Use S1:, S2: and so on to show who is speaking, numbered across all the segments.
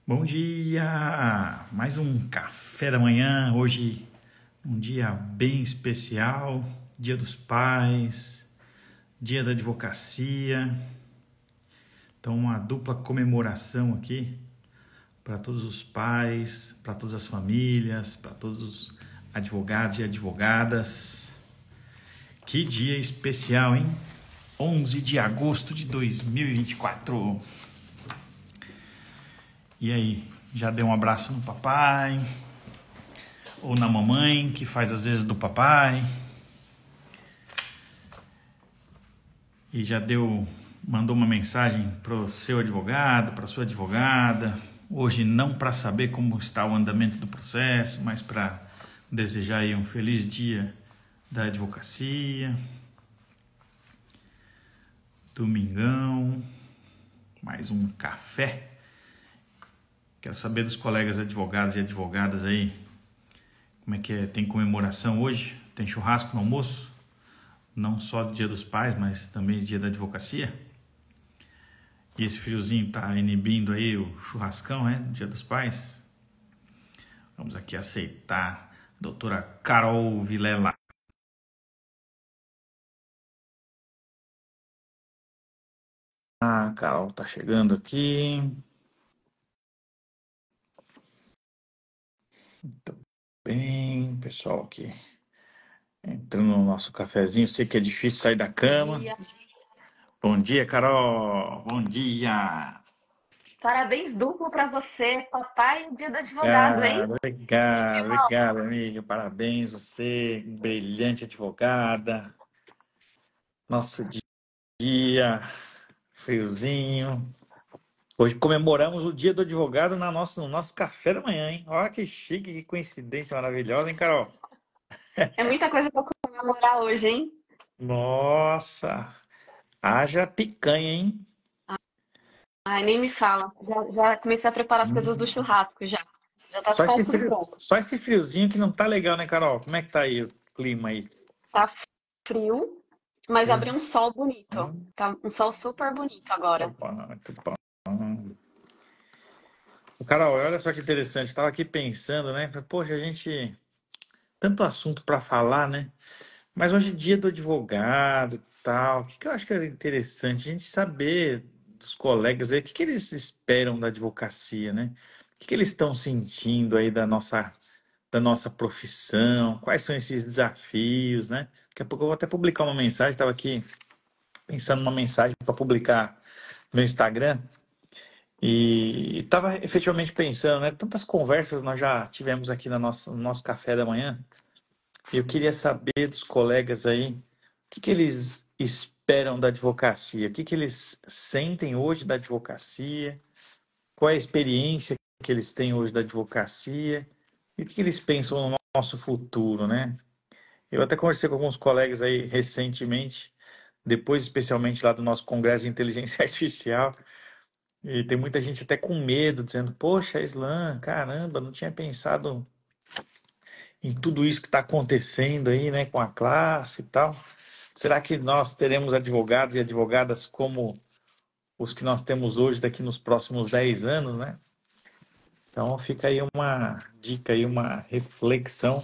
S1: Bom dia! Mais um café da manhã. Hoje um dia bem especial, Dia dos Pais, Dia da Advocacia. Então, uma dupla comemoração aqui para todos os pais, para todas as famílias, para todos os advogados e advogadas. Que dia especial, hein? 11 de agosto de 2024. E aí, já deu um abraço no papai? Ou na mamãe, que faz às vezes do papai? E já mandou uma mensagem pro seu advogado, para sua advogada? Hoje não para saber como está o andamento do processo, mas para desejar aí um feliz dia da advocacia. Domingão, mais um café. Quero saber dos colegas advogados e advogadas aí, como é que é? Tem comemoração hoje? Tem churrasco no almoço? Não só do Dia dos Pais, mas também Dia da Advocacia? E esse friozinho tá inibindo aí o churrascão, né? Dia dos Pais? Vamos aqui aceitar a doutora Carol Vilela. A Carol tá chegando aqui. Muito bem, pessoal aqui entrando no nosso cafezinho. Sei que é difícil sair da cama. Bom dia, Carol. Bom dia.
S2: Parabéns duplo para você, papai e dia do advogado, hein?
S1: Obrigado, amiga. Parabéns, você, brilhante advogada. Nosso dia, friozinho. Hoje comemoramos o dia do advogado no nosso café da manhã, hein? Olha que chique, que coincidência maravilhosa, hein, Carol?
S2: É muita coisa para comemorar hoje, hein?
S1: Nossa, haja picanha, hein?
S2: Ai, nem me fala. Já comecei a preparar as coisas do churrasco, já. Já tá
S1: Só esse
S2: quase tudo
S1: frio,
S2: pronto.
S1: só esse friozinho que não tá legal, né, Carol? Como é que tá aí o clima aí?
S2: Tá frio, mas
S1: Frio?
S2: abriu um sol bonito.
S1: Hum,
S2: Tá um sol super bonito
S1: Muito
S2: agora.
S1: bom, muito bom. Carol, olha só que interessante. Estava aqui pensando, né? Poxa, a gente. Tanto assunto para falar, né? Mas hoje é dia do advogado e tal. O que que eu acho que era interessante a gente saber dos colegas aí, o que que eles esperam da advocacia, né? O que que eles estão sentindo aí da nossa profissão? Quais são esses desafios, né? Daqui a pouco eu vou até publicar uma mensagem. Estava aqui pensando numa mensagem para publicar no Instagram. E estava efetivamente pensando, né? Tantas conversas nós já tivemos aqui no nosso café da manhã. E eu queria saber dos colegas aí, o que que eles esperam da advocacia? O que que eles sentem hoje da advocacia? Qual é a experiência que eles têm hoje da advocacia? E o que que eles pensam no nosso futuro, né? Eu até conversei com alguns colegas aí recentemente, depois especialmente lá do nosso Congresso de Inteligência Artificial. E tem muita gente até com medo, dizendo: Poxa, Islan, caramba, não tinha pensado em tudo isso que está acontecendo aí, né, com a classe e tal. Será que nós teremos advogados e advogadas como os que nós temos hoje daqui nos próximos 10 anos, né? Então fica aí uma dica aí, uma reflexão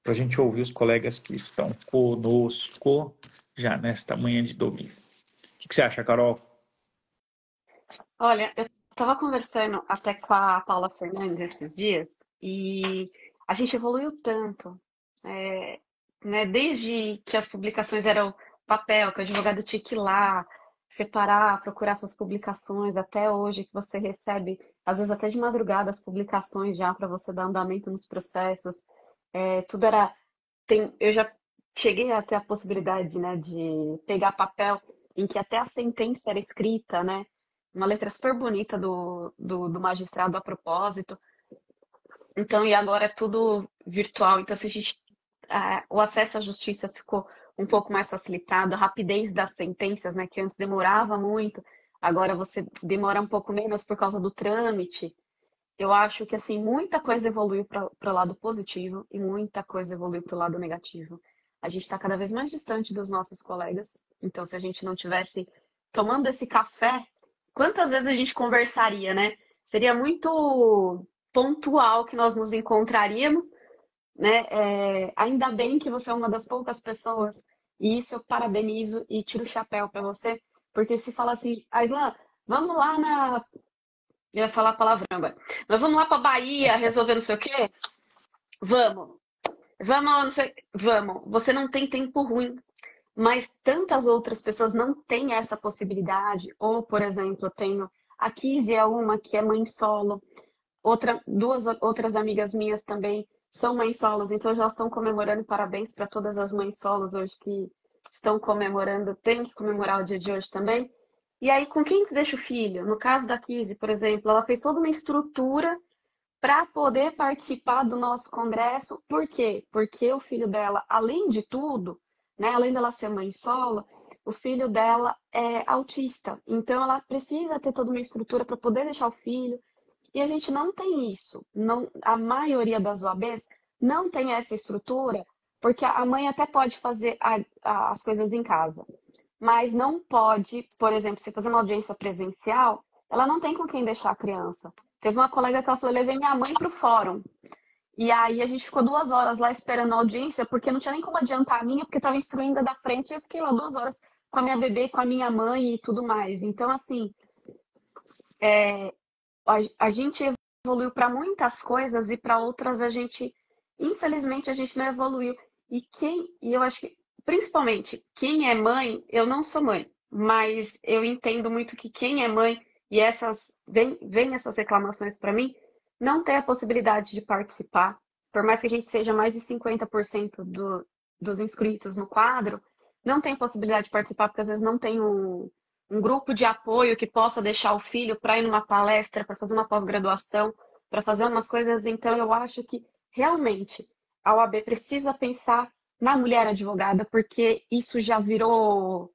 S1: para a gente ouvir os colegas que estão conosco já nesta manhã de domingo. O que você acha, Carol?
S2: Olha, eu estava conversando até com a Paula Fernandes esses dias e a gente evoluiu tanto, é, né? Desde que as publicações eram papel, que o advogado tinha que ir lá, separar, procurar suas publicações, até hoje que você recebe, às vezes até de madrugada, as publicações já para você dar andamento nos processos. Tudo era. Eu já cheguei a ter a possibilidade, né, de pegar papel em que até a sentença era escrita, né? Uma letra super bonita do magistrado a propósito. Então, e agora é tudo virtual. Então, se a gente, o acesso à justiça ficou um pouco mais facilitado, a rapidez das sentenças, né, que antes demorava muito, agora você demora um pouco menos por causa do trâmite. Eu acho que assim muita coisa evoluiu para o lado positivo e muita coisa evoluiu para o lado negativo. A gente está cada vez mais distante dos nossos colegas. Então, se a gente não tivesse tomando esse café, quantas vezes a gente conversaria, né? seria muito pontual que nós nos encontraríamos, né? Ainda bem que você é uma das poucas pessoas, e isso eu parabenizo e tiro o chapéu para você, porque se fala assim, Aislan, vamos lá na. Eu ia falar palavrão agora. Mas vamos lá para Bahia resolver não sei o quê? Vamos. Vamos, não sei. Vamos. Você não tem tempo ruim. Mas tantas outras pessoas não têm essa possibilidade. Ou, por exemplo, eu tenho. A Kizzy é uma que é mãe solo. Duas outras amigas minhas também são mães solos, então já estão comemorando. Parabéns para todas as mães solos hoje que estão comemorando, tem que comemorar o dia de hoje também. E aí, com quem que deixa o filho? No caso da Kizzy, por exemplo, ela fez toda uma estrutura para poder participar do nosso congresso. Por quê? Porque o filho dela, além de tudo, né, além dela ser mãe solo, o filho dela é autista. Então, ela precisa ter toda uma estrutura para poder deixar o filho, e a gente não tem isso. Não, a maioria das OABs não tem essa estrutura, porque a mãe até pode fazer as coisas em casa, mas não pode, por exemplo, se fazer uma audiência presencial, ela não tem com quem deixar a criança. Teve uma colega que ela falou, eu levei minha mãe para o fórum. E aí a gente ficou 2 horas lá esperando a audiência, porque não tinha nem como adiantar a minha, porque estava instruindo da frente, e eu fiquei lá 2 horas com a minha bebê, com a minha mãe e tudo mais. Então, assim, a gente evoluiu para muitas coisas e para outras a gente, infelizmente, a gente não evoluiu. E eu acho que, principalmente, quem é mãe, eu não sou mãe, mas eu entendo muito que quem é mãe e vem essas reclamações para mim, não tem a possibilidade de participar, por mais que a gente seja mais de 50% dos inscritos no quadro, não tem possibilidade de participar, porque às vezes não tem um grupo de apoio que possa deixar o filho para ir numa palestra, para fazer uma pós-graduação, para fazer umas coisas. Então, eu acho que realmente a OAB precisa pensar na mulher advogada, porque isso já virou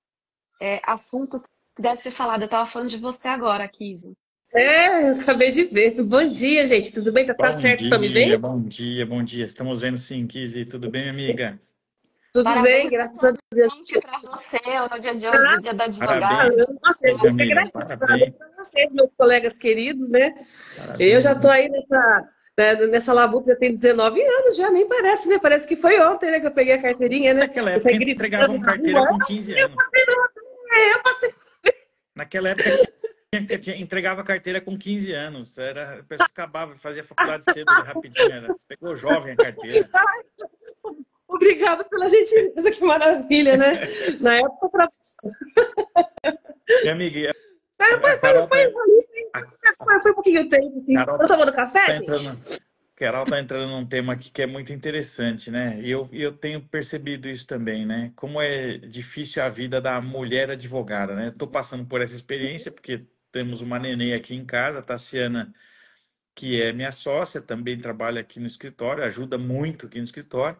S2: assunto que deve ser falado. Eu estava falando de você agora, Kizzy.
S3: É, eu acabei de ver. Bom dia, gente. Tudo bem? Tá
S1: Bom
S3: certo? Estão me
S1: dia,
S3: bem?
S1: bom dia, bom dia. Estamos vendo sim, Kizzy. Tudo bem, minha amiga?
S3: Tudo bem,
S2: Parabéns pelo
S3: graças a Deus.
S2: presente para você no dia de hoje, do Dia do
S3: Ah,
S2: Advogado.
S1: Parabéns,
S3: nossa, eu
S1: minha
S3: que
S1: amiga.
S3: agradeço.
S1: Parabéns,
S3: Parabéns para vocês, meus colegas queridos, né? Eu já estou
S1: parabéns.
S3: aí nessa labuta, já tem 19 anos, já nem parece, né? Parece que foi ontem, né, que eu peguei a carteirinha, né?
S1: Naquela
S3: Eu saí
S1: época
S3: gritando
S1: entregavam
S3: na
S1: carteira
S3: rua.
S1: com 15
S3: Eu
S1: anos.
S3: passei eu passei.
S1: Naquela época entregava carteira com 15 anos. Era, a pessoa acabava, fazia faculdade cedo ali rapidinho. Pegou jovem a carteira.
S3: Obrigada pela gentileza, que maravilha, né? Na época, para.
S1: Minha amiga, a
S3: Foi, foi,
S1: Carol tá,
S3: foi,
S1: a
S3: foi um pouquinho tempo, assim.
S1: Carol
S3: Eu tomando café,
S1: tá
S3: gente?
S1: entrando. Carol tá entrando num tema aqui que é muito interessante, né? E eu tenho percebido isso também, né? Como é difícil a vida da mulher advogada, né? Estou passando por essa experiência porque temos uma nenê aqui em casa, a Tassiana, que é minha sócia, também trabalha aqui no escritório, ajuda muito aqui no escritório.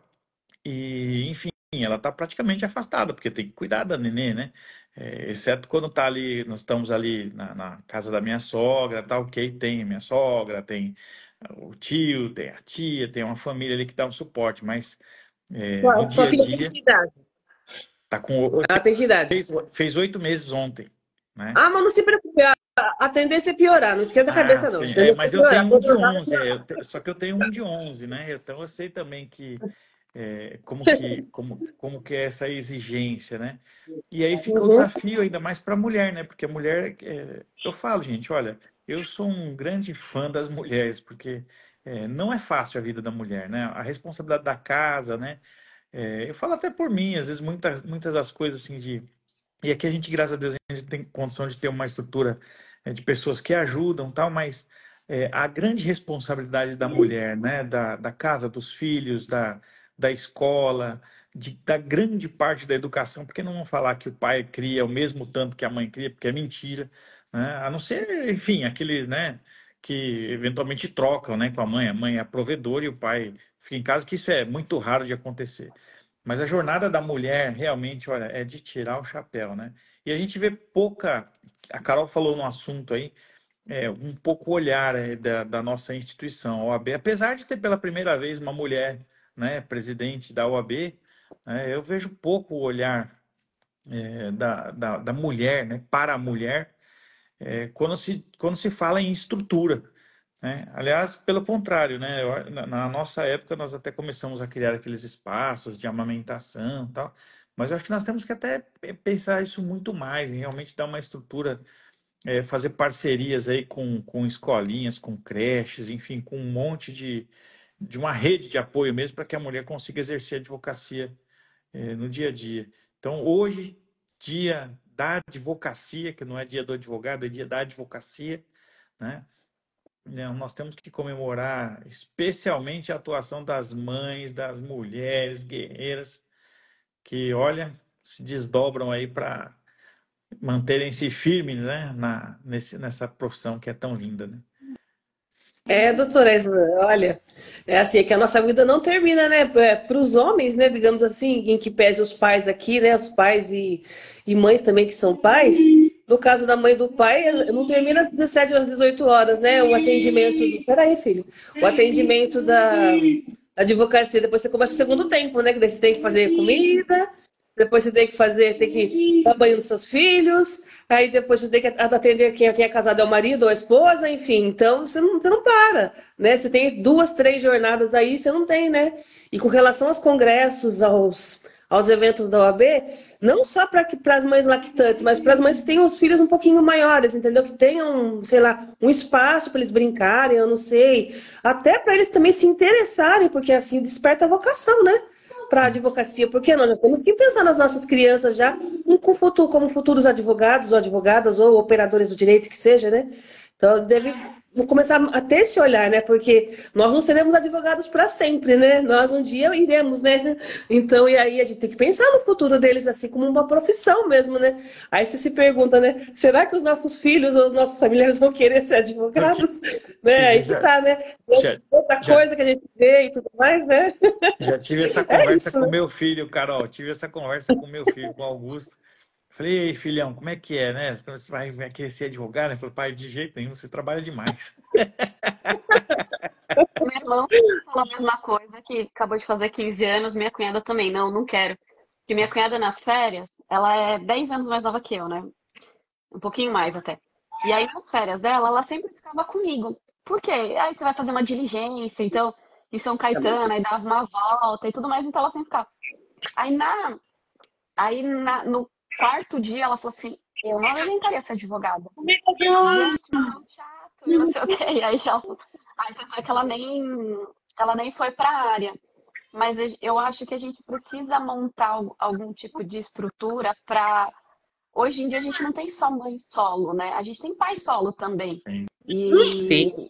S1: E, enfim, ela está praticamente afastada, porque tem que cuidar da nenê, né? Exceto quando tá ali, nós estamos ali na casa da minha sogra, tá ok, tem a minha sogra, tem o tio, tem a tia, tem uma família ali que dá um suporte, mas no
S3: Sua
S1: dia a
S3: filha tem
S1: dia
S3: que idade?
S1: tá com
S3: Ela tem que idade?
S1: fez 8 meses ontem, né?
S3: Ah, mas não se preocupe, a tendência é piorar, não esquenta a
S1: Ah,
S3: cabeça, não.
S1: sim,
S3: A tendência é
S1: mas eu
S3: piorar,
S1: tenho um
S3: toda
S1: de
S3: rodada é
S1: 11,
S3: piorar.
S1: só que eu tenho um de 11, né? Então eu sei também que como que é essa exigência, né? E aí fica o
S3: Uhum.
S1: desafio ainda mais para a mulher, né? Porque a mulher, eu falo, gente, olha, eu sou um grande fã das mulheres, porque não é fácil a vida da mulher, né? A responsabilidade da casa, né? Eu falo até por mim, às vezes muitas das coisas assim de. E aqui a gente, graças a Deus, a gente tem condição de ter uma estrutura de pessoas que ajudam, tal, mas a grande responsabilidade da mulher, né? Da casa, dos filhos, da escola, da grande parte da educação, porque não vão falar que o pai cria o mesmo tanto que a mãe cria, porque é mentira, né? A não ser, enfim, aqueles, né, que eventualmente trocam, né, com a mãe é a provedora e o pai fica em casa, que isso é muito raro de acontecer. Mas a jornada da mulher realmente, olha, é de tirar o chapéu, né? E a gente vê pouca. A Carol falou no assunto aí, um pouco olhar da nossa instituição, a OAB. Apesar de ter pela primeira vez uma mulher, né, presidente da OAB, eu vejo pouco o olhar da mulher, né, para a mulher, quando se fala em estrutura. né? Aliás, pelo contrário, né? Na nossa época, nós até começamos a criar aqueles espaços de amamentação e tal, mas eu acho que nós temos que até pensar isso muito mais, em realmente dar uma estrutura, fazer parcerias aí com escolinhas, com creches, enfim, com um monte de uma rede de apoio mesmo para que a mulher consiga exercer a advocacia, no dia a dia. Então, hoje, dia da advocacia, que não é dia do advogado, é dia da advocacia, né? Nós temos que comemorar especialmente a atuação das mães, das mulheres guerreiras, que, olha, se desdobram aí para manterem-se firmes, né, nessa profissão que é tão linda, né?
S3: Doutora Isla, olha, é assim, é que a nossa vida não termina, né? Para os homens, né, digamos assim, em que pese os pais aqui, né, os pais e mães também que são pais. No caso da mãe e do pai, não termina às 17 ou às 18 horas, né? O atendimento Peraí, filho. O atendimento da advocacia. Depois você começa o segundo tempo, né? Que daí você tem que fazer comida, depois você tem que dar banho nos seus filhos, aí depois você tem que atender quem é casado é o marido ou a esposa, enfim. Então você não para, né? Você tem 2, 3 jornadas aí, você não tem, né? E com relação aos congressos, aos eventos da OAB, não só para as mães lactantes, mas para as mães que têm os filhos um pouquinho maiores, entendeu? Que tenham, sei lá, um espaço para eles brincarem, eu não sei. Até para eles também se interessarem, porque assim desperta a vocação, né? Para a advocacia, porque nós temos que pensar nas nossas crianças já como futuros advogados ou advogadas ou operadores do direito que seja, né? Então vamos começar a ter esse olhar, né? Porque nós não seremos advogados para sempre, né? Nós um dia iremos, né? Então, e aí a gente tem que pensar no futuro deles assim como uma profissão mesmo, né? Aí você se pergunta, né? Será que os nossos filhos ou os nossos familiares vão querer ser
S1: Aqui,
S3: advogados? Né? Aí que
S1: já,
S3: tá, né?
S1: já,
S3: Outra
S1: já,
S3: coisa que a gente vê e tudo mais, né?
S1: já tive essa
S3: É
S1: conversa
S3: isso,
S1: com
S3: né?
S1: meu filho, Carol. Tive essa conversa com meu filho, com o Augusto. Falei, ei, filhão, como é que é, né? Você vai querer ser advogado? Ele falou, pai, de jeito nenhum, você trabalha demais.
S2: Meu irmão falou a mesma coisa, que acabou de fazer 15 anos, minha cunhada também, não, não quero. Porque minha cunhada nas férias, ela é 10 anos mais nova que eu, né? Um pouquinho mais até. E aí nas férias dela, ela sempre ficava comigo. Por quê? Aí você vai fazer uma diligência, então, em São Caetano, aí dava uma volta e tudo mais, então ela sempre ficava. Aí, no quarto dia, ela falou assim, eu não aguentaria ser advogada. Gente, mas é muito chato, e não sei o quê. E aí ela, aí tanto é que ela nem foi para a área. Mas eu acho que a gente precisa montar algum tipo de estrutura para. Hoje em dia a gente não tem só mãe solo, né? A gente tem pai solo também.
S1: Sim.
S3: Sim.
S2: E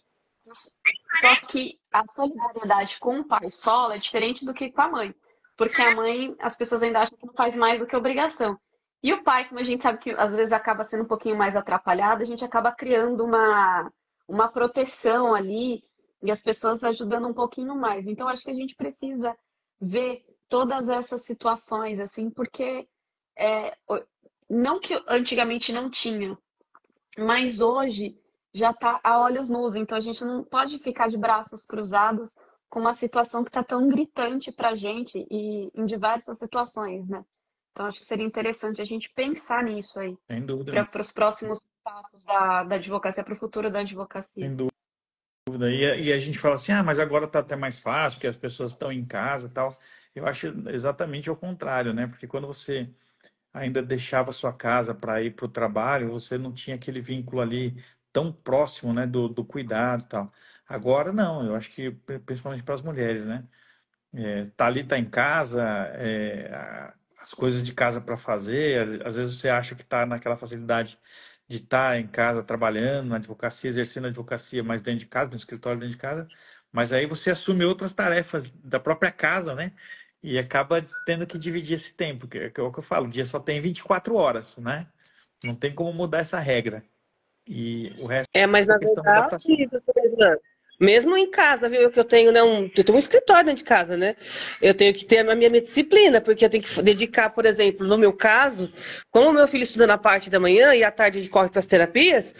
S2: só que a solidariedade com o pai solo é diferente do que com a mãe. Porque a mãe, as pessoas ainda acham que não faz mais do que obrigação. E o pai, como a gente sabe que às vezes acaba sendo um pouquinho mais atrapalhado, a gente acaba criando uma proteção ali e as pessoas ajudando um pouquinho mais. Então, acho que a gente precisa ver todas essas situações, assim, porque é, não que antigamente não tinha, mas hoje já está a olhos nus. Então, a gente não pode ficar de braços cruzados com uma situação que está tão gritante para a gente e em diversas situações, né? Então, acho que seria interessante a gente pensar nisso aí,
S1: Sem dúvida,
S2: para os próximos passos da advocacia, para o futuro da advocacia.
S1: sem dúvida. E a gente fala assim, ah, mas agora está até mais fácil, porque as pessoas estão em casa e tal. Eu acho exatamente o contrário, né? Porque quando você ainda deixava sua casa para ir para o trabalho, você não tinha aquele vínculo ali tão próximo, né, do cuidado e tal. Agora não, eu acho que principalmente para as mulheres, né? Tá ali, tá em casa, as coisas de casa para fazer, às vezes você acha que está naquela facilidade de estar em casa trabalhando na advocacia, exercendo a advocacia, mais dentro de casa, no escritório dentro de casa, mas aí você assume outras tarefas da própria casa, né? E acaba tendo que dividir esse tempo, que é o que eu falo, o dia só tem 24 horas, né? Não tem como mudar essa regra. E o resto
S3: Mas
S1: é
S3: na
S1: questão de adaptação.
S3: verdade, doutora Ivan, mesmo em casa, viu, que eu tenho, né, eu tenho um escritório dentro de casa, né? Eu tenho que ter a minha disciplina, porque eu tenho que dedicar, por exemplo, no meu caso, como o meu filho estuda na parte da manhã e à tarde ele corre para as terapias,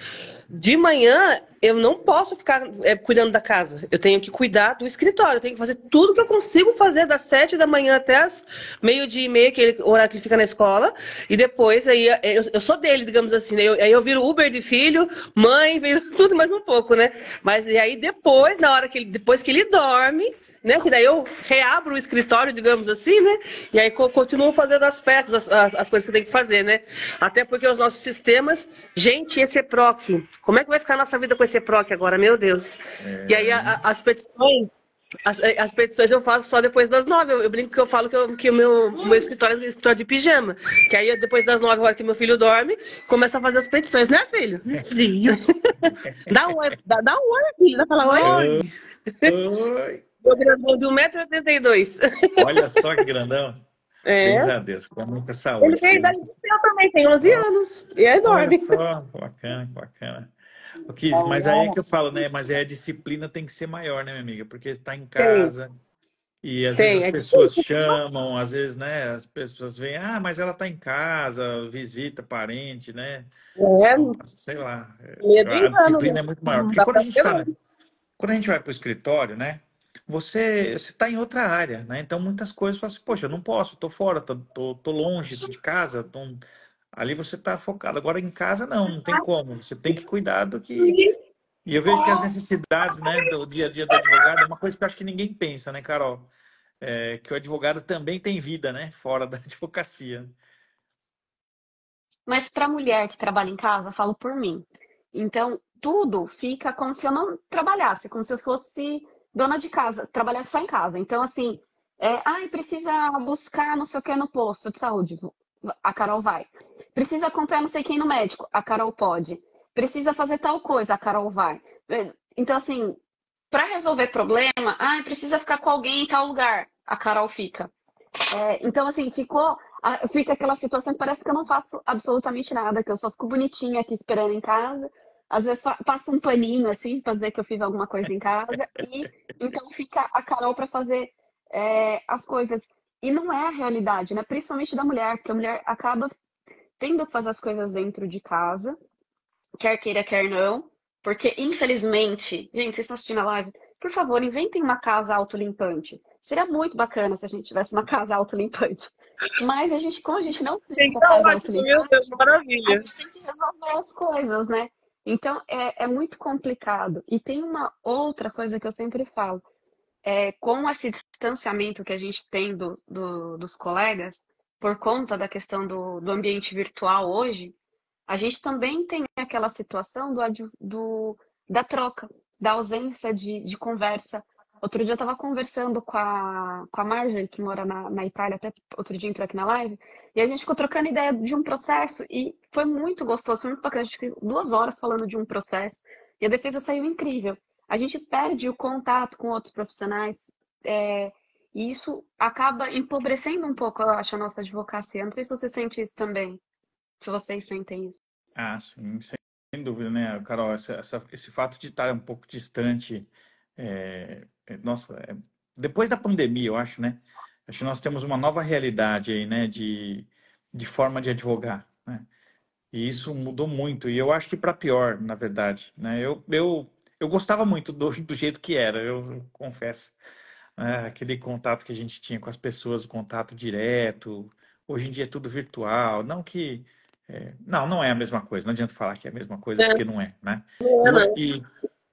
S3: de manhã eu não posso ficar cuidando da casa. Eu tenho que cuidar do escritório. Eu tenho que fazer tudo que eu consigo fazer das 7 da manhã até as meio-dia e meia, que é o horário que ele fica na escola. E depois aí eu sou dele, digamos assim, né? Aí eu viro Uber de filho, mãe, viro tudo mais um pouco, né? Mas e aí depois, depois que ele dorme, né? Que daí eu reabro o escritório, digamos assim, né? E aí continuo fazendo as peças, as coisas que eu tenho que fazer, né? Até porque os nossos sistemas, gente, esse EPROC, como é que vai ficar a nossa vida com esse EPROC agora? Meu Deus. E aí
S1: É,
S3: as petições, as petições eu faço só depois das 9. Eu brinco que eu falo que o meu escritório é um escritório de pijama. Que aí depois das 9, a hora que meu filho dorme, começa a fazer as petições, né, filho?
S4: Filho.
S3: Dá um oi, dá um oi, filho. Dá pra falar oi.
S4: Oi.
S1: oi.
S3: Meu grandão de 1,82 m.
S1: Olha só que grandão. Bens
S3: É.
S1: a Deus, com muita
S3: Ele
S1: saúde.
S3: tem a idade do seu também, tem 11 anos. E é
S1: Olha
S3: enorme.
S1: só, bacana, bacana. O Kizzy, mas aí é que eu falo, né? Mas aí a disciplina tem que ser maior, né, minha amiga? Porque está em
S3: Tem,
S1: casa e às vezes
S3: tem.
S1: as
S3: É
S1: pessoas
S3: difícil.
S1: chamam, às vezes, né? As pessoas veem, ah, mas ela está em casa, visita parente, né?
S3: É,
S1: Sei lá,
S3: medo
S1: a
S3: engano, né?
S1: disciplina é muito maior.
S3: Não
S1: Porque
S3: dá
S1: quando a
S3: pra
S1: gente
S3: ser,
S1: está,
S3: não.
S1: quando a gente vai para o escritório, né? Você está em outra área, né? Então muitas coisas você fala assim, poxa, eu não posso, estou fora, tô longe de casa, ali você está focado. Agora em casa não tem como. Você tem que cuidar do que. E eu vejo que as necessidades, né, do dia a dia do advogado é uma coisa que eu acho que ninguém pensa, né, Carol? É que o advogado também tem vida, né? Fora da advocacia.
S2: Mas para mulher que trabalha em casa, falo por mim. Então, tudo fica como se eu não trabalhasse, como se eu fosse dona de casa, trabalhasse só em casa. Então, assim, ai, precisa buscar não sei o que no posto de saúde. A Carol vai. Precisa comprar não sei quem no médico. A Carol pode. Precisa fazer tal coisa. A Carol vai. Então, assim, para resolver problema, ai, precisa ficar com alguém em tal lugar. A Carol fica. Então, assim, fica aquela situação que parece que eu não faço absolutamente nada, que eu só fico bonitinha aqui esperando em casa. Às vezes passo um paninho, assim, para dizer que eu fiz alguma coisa em casa. E então fica a Carol para fazer as coisas. E não é a realidade, né? Principalmente da mulher, porque a mulher acaba tendo que fazer as coisas dentro de casa, quer queira, quer não. Porque, infelizmente, gente, vocês estão assistindo a live, por favor, inventem uma casa autolimpante. Seria muito bacana se a gente tivesse uma casa autolimpante. Mas como a gente não tem essa
S3: Então,
S2: casa
S3: ótimo, meu Deus,
S2: autolimpante, a
S3: maravilha.
S2: gente tem que resolver as coisas, né? Então, é muito complicado. E tem uma outra coisa que eu sempre falo. Com esse distanciamento que a gente tem dos colegas, por conta da questão do ambiente virtual hoje, a gente também tem aquela situação da troca, da ausência de conversa. Outro dia eu estava conversando com a Marjorie, que mora na Itália, até outro dia entrou aqui na live, e a gente ficou trocando ideia de um processo, e foi muito gostoso, foi muito bacana. A gente ficou 2 horas falando de um processo, e a defesa saiu incrível. A gente perde o contato com outros profissionais, e isso acaba empobrecendo um pouco, eu acho, a nossa advocacia. Não sei se você sente isso também, se vocês sentem isso.
S1: Ah, sim, sem dúvida, né, Carol? Esse fato de estar um pouco distante, nossa, depois da pandemia, eu acho, né? Acho que nós temos uma nova realidade aí, né, de forma de advogar, né? E isso mudou muito, e eu acho que para pior, na verdade, né? Eu gostava muito do jeito que era, eu confesso, né? Aquele contato que a gente tinha com as pessoas, o contato direto. Hoje em dia é tudo virtual. Não que. Não é a mesma coisa. Não adianta falar que é a mesma coisa,
S3: É,
S1: porque não é, né? E,
S3: não é,
S1: o-
S3: não.
S1: e,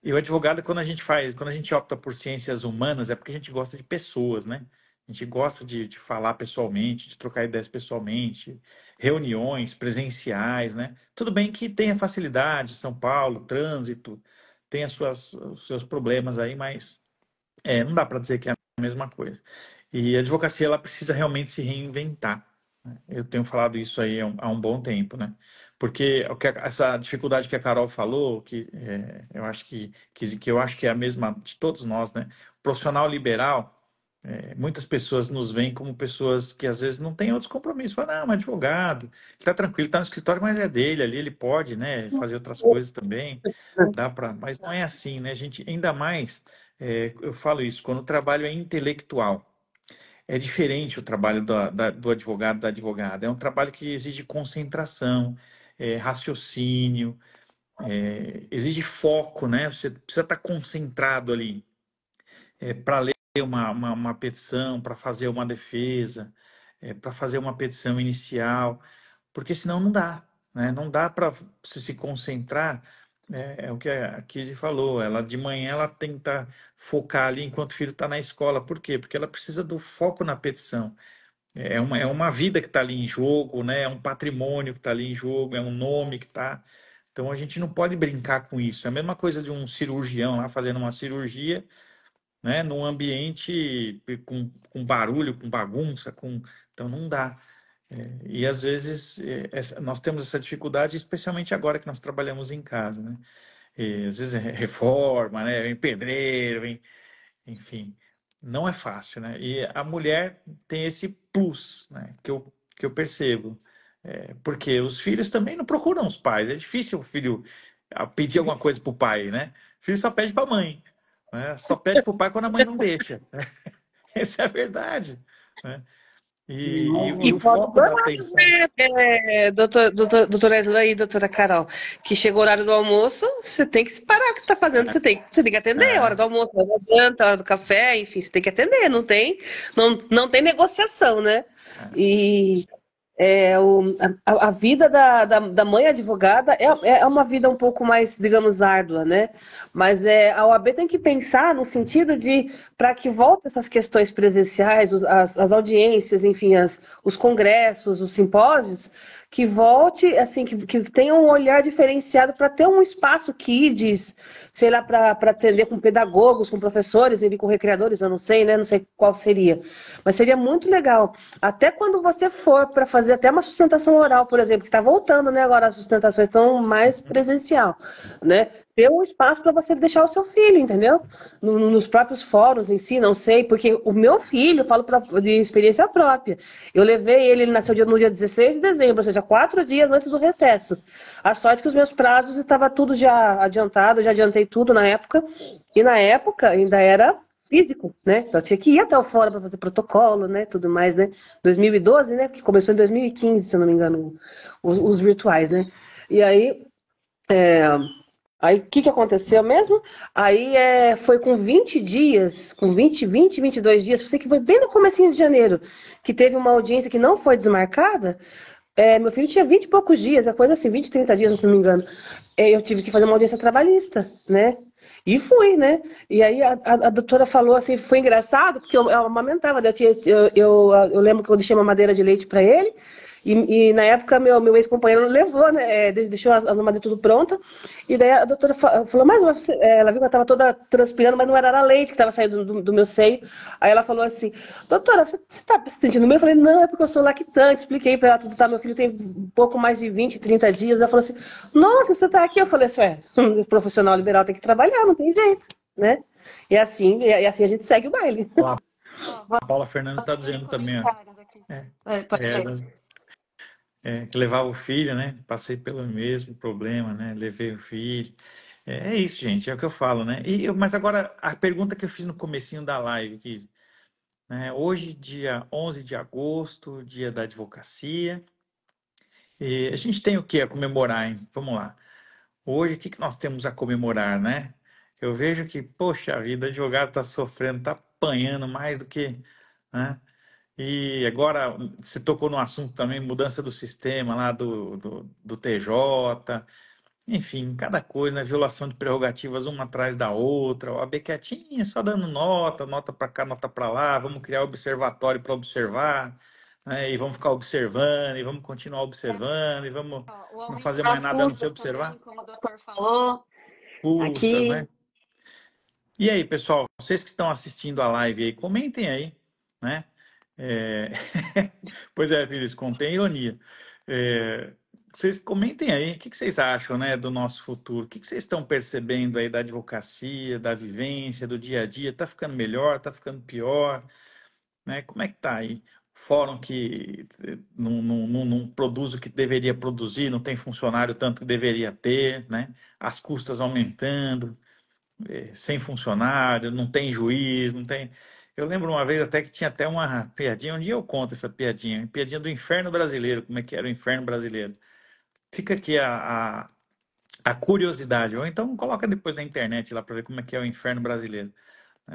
S1: e o advogado, quando a gente opta por ciências humanas, é porque a gente gosta de pessoas, né? A gente gosta de falar pessoalmente, de trocar ideias pessoalmente, reuniões presenciais, né? Tudo bem que tem a facilidade, São Paulo, trânsito, tem os seus problemas aí, mas não dá para dizer que é a mesma coisa. E a advocacia ela precisa realmente se reinventar. Né? Eu tenho falado isso aí há um bom tempo, né? Porque essa dificuldade que a Carol falou, que eu acho que eu acho que é a mesma de todos nós, né? O profissional liberal, muitas pessoas nos veem como pessoas que às vezes não têm outros compromissos. Falam, não, um advogado, ele está tranquilo, está no escritório, mas é dele ali, ele pode, né, fazer outras coisas também. Dá para, mas não é assim, né, gente? Ainda mais, eu falo isso, quando o trabalho é intelectual. É diferente o trabalho do advogado, da advogada. É um trabalho que exige concentração, raciocínio. exige foco, né? Você precisa estar concentrado ali para ler uma petição, para fazer uma defesa, para fazer uma petição inicial, porque senão não dá, né? Não dá para você se concentrar. É o que a Kizzy falou, ela de manhã ela tenta focar ali enquanto o filho está na escola. Por quê? Porque ela precisa do foco na petição. É uma vida que está ali em jogo, né? É um patrimônio que está ali em jogo, é um nome que está. Então a gente não pode brincar com isso. É a mesma coisa de um cirurgião lá fazendo uma cirurgia, né? Num ambiente com barulho, com bagunça, então não dá. E às vezes nós temos essa dificuldade, especialmente agora que nós trabalhamos em casa, né? E, às vezes é reforma, né? Vem pedreiro, enfim, não é fácil, né? E a mulher tem esse plus, né? Que eu percebo. Porque os filhos também não procuram os pais. É difícil o filho pedir alguma coisa para o pai, né? O filho só pede para a mãe, né? Só pede para o pai quando a mãe não deixa. Essa é a verdade, né? E
S3: E
S1: o
S3: pode
S1: foco
S3: dar,
S1: da atenção.
S3: né, doutora Isla e doutora Carol, que chega o horário do almoço, você tem que se parar o que você está fazendo, você tem que atender a hora
S1: É,
S3: do almoço, a hora da janta, a hora do café, enfim, você tem que atender, não tem negociação, né?
S1: é.
S3: E a vida da mãe advogada é uma vida um pouco mais, digamos, árdua, né? Mas a OAB tem que pensar no sentido de, para que volte essas questões presenciais, as audiências, enfim, os congressos, os simpósios, que volte, assim, que tenha um olhar diferenciado para ter um espaço kids, sei lá, para atender com pedagogos, com professores, enfim, com recreadores, eu não sei, né? Não sei qual seria. Mas seria muito legal. Até quando você for para fazer até uma sustentação oral, por exemplo, que está voltando, né? Agora as sustentações estão mais presencial, né? Ter um espaço para você deixar o seu filho, entendeu? Nos próprios fóruns em si, não sei, porque o meu filho, eu falo de experiência própria, eu levei ele nasceu no dia 16 de dezembro, ou seja, 4 dias antes do recesso. A sorte que os meus prazos estava tudo já adiantado, já adiantei tudo na época, e na época ainda era físico, né? Então eu tinha que ir até o fórum para fazer protocolo, né? Tudo mais, né? 2012, né? Porque começou em 2015, se eu não me engano, os virtuais, né? E aí, o que aconteceu mesmo? Aí foi com 20 dias, com 22 dias, sei que foi bem no comecinho de janeiro, que teve uma audiência que não foi desmarcada. Meu filho tinha 20 e poucos dias, é coisa assim, 20, 30 dias, se não me engano. Eu tive que fazer uma audiência trabalhista, né? E fui, né? E aí a doutora falou assim, foi engraçado, porque eu amamentava, né? Eu lembro que eu deixei uma madeira de leite para ele, e na época meu ex-companheiro levou, né? Deixou as mamadeiras tudo pronta, e daí a doutora falou, mas ela viu que eu estava toda transpirando, mas não era leite que estava saindo do meu seio. Aí ela falou assim, doutora, você está se sentindo bem? Eu falei, não, é porque eu sou lactante. Expliquei para ela tudo, tá? Meu filho tem um pouco mais de 20, 30 dias. Ela falou assim, nossa, você está aqui? Eu falei assim, o profissional liberal tem que trabalhar, não tem jeito, né? E assim a gente segue o baile.
S1: Ó,
S2: Ó, vou
S1: a Paula Fernandes está
S2: abrir os
S1: dizendo também, ó.
S2: comentários aqui.
S1: É,
S2: Pode
S1: é,
S2: ler.
S1: que levava o filho, né? Passei pelo mesmo problema, né? Levei o filho. É isso, gente, é o que eu falo, né? Mas agora, a pergunta que eu fiz no comecinho da live, né? Hoje, dia 11 de agosto, dia da advocacia, e a gente tem o que a comemorar, hein? Vamos lá. Hoje, o que nós temos a comemorar, né? Eu vejo que, poxa, a vida, o advogado está sofrendo, está apanhando mais do que, né? E agora você tocou no assunto também, mudança do sistema lá do TJ, enfim, cada coisa, né? Violação de prerrogativas uma atrás da outra, o AB quietinha, só dando nota, nota para cá, nota para lá, vamos criar observatório para observar, né? E vamos ficar observando, e vamos continuar observando, e vamos
S2: Ó, o
S1: não
S2: aumento
S1: fazer mais
S2: das
S1: nada a não ser
S2: custas
S1: observar.
S2: também, como o doutor falou.
S1: Custas,
S2: Aqui,
S1: né? E aí, pessoal, vocês que estão assistindo a live aí, comentem aí, né? É, Pois é, Vinícius, contém ironia. É, Vocês comentem aí, o que que vocês acham, né, do nosso futuro? O que que vocês estão percebendo aí da advocacia, da vivência, do dia a dia? Tá ficando melhor? Tá ficando pior? Né? Como é que tá aí? Fórum que não produz o que deveria produzir, não tem funcionário tanto que deveria ter, né? As custas aumentando, sem funcionário, não tem juiz, não tem. Eu lembro uma vez até que tinha até uma piadinha, um dia eu conto essa piadinha, piadinha do inferno brasileiro, como é que era o inferno brasileiro. Fica aqui a curiosidade. Ou então coloca depois na internet lá para ver como é que é o inferno brasileiro.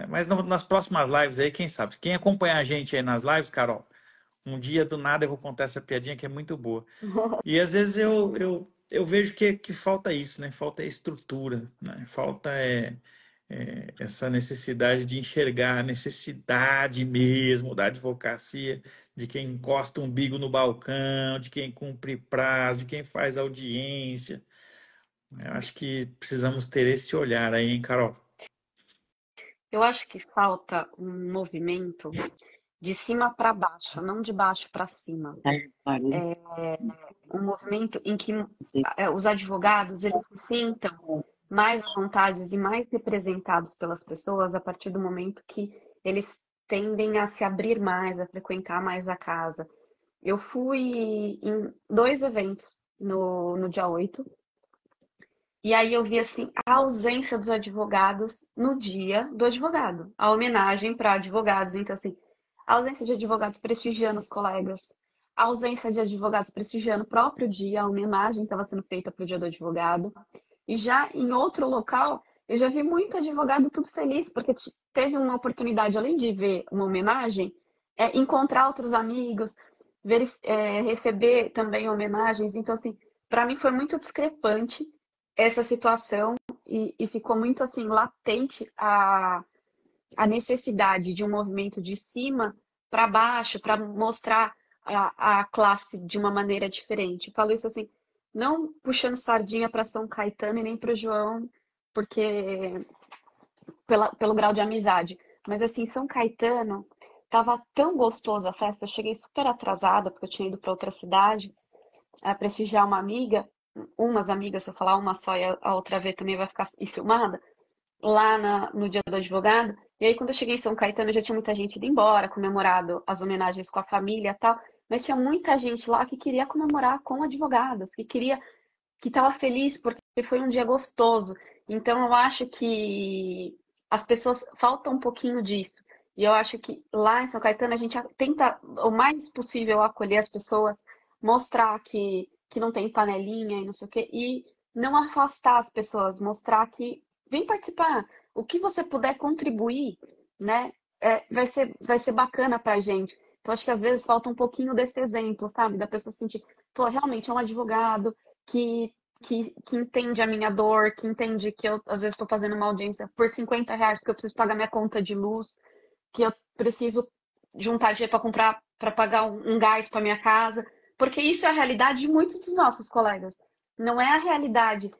S1: Mas nas próximas lives aí, quem sabe? Quem acompanhar a gente aí nas lives, Carol, um dia do nada eu vou contar essa piadinha que é muito boa. E às vezes eu vejo que falta isso, né? Falta estrutura, né? Falta essa necessidade de enxergar a necessidade mesmo da advocacia, de quem encosta o umbigo no balcão, de quem cumpre prazo, de quem faz audiência. Eu acho que precisamos ter esse olhar aí, hein, Carol?
S2: Eu acho que falta um movimento de cima para baixo, não de baixo para cima. Um movimento em que os advogados eles se sintam mais à vontade e mais representados pelas pessoas a partir do momento que eles tendem a se abrir mais, a frequentar mais a casa. Eu fui em 2 eventos no dia 8, e aí eu vi assim a ausência dos advogados no dia do advogado, a homenagem para advogados. Então, assim, a ausência de advogados prestigiando os colegas, a ausência de advogados prestigiando o próprio dia, a homenagem estava sendo feita para o dia do advogado. E já em outro local, eu já vi muito advogado tudo feliz, porque teve uma oportunidade, além de ver uma homenagem, encontrar outros amigos, receber também homenagens. Então, assim, para mim foi muito discrepante essa situação e ficou muito assim latente a necessidade de um movimento de cima para baixo para mostrar a classe de uma maneira diferente. Eu falo isso assim, não puxando sardinha para São Caetano e nem para o João, porque pelo grau de amizade, mas assim, São Caetano tava tão gostoso a festa, eu cheguei super atrasada porque eu tinha ido para outra cidade a prestigiar uma amiga, umas amigas, se eu falar uma só e a outra vez também vai ficar enciumada, lá no dia do advogado. E aí, quando eu cheguei em São Caetano, já tinha muita gente ido embora, comemorado as homenagens com a família e tal. Mas tinha muita gente lá que queria comemorar com advogados, que estava feliz porque foi um dia gostoso. Então, eu acho que as pessoas faltam um pouquinho disso. E eu acho que lá em São Caetano a gente tenta o mais possível acolher as pessoas, mostrar que não tem panelinha e não sei o quê, e não afastar as pessoas, mostrar que vem participar. O que você puder contribuir, né, vai ser bacana pra gente. Então, acho que às vezes falta um pouquinho desse exemplo, sabe? Da pessoa sentir, pô, realmente é um advogado que, que entende a minha dor, que entende que eu, às vezes, estou fazendo uma audiência por R$ 50 porque eu preciso pagar minha conta de luz, que eu preciso juntar dinheiro para comprar, para pagar um gás para minha casa, porque isso é a realidade de muitos dos nossos colegas. Não é a realidade,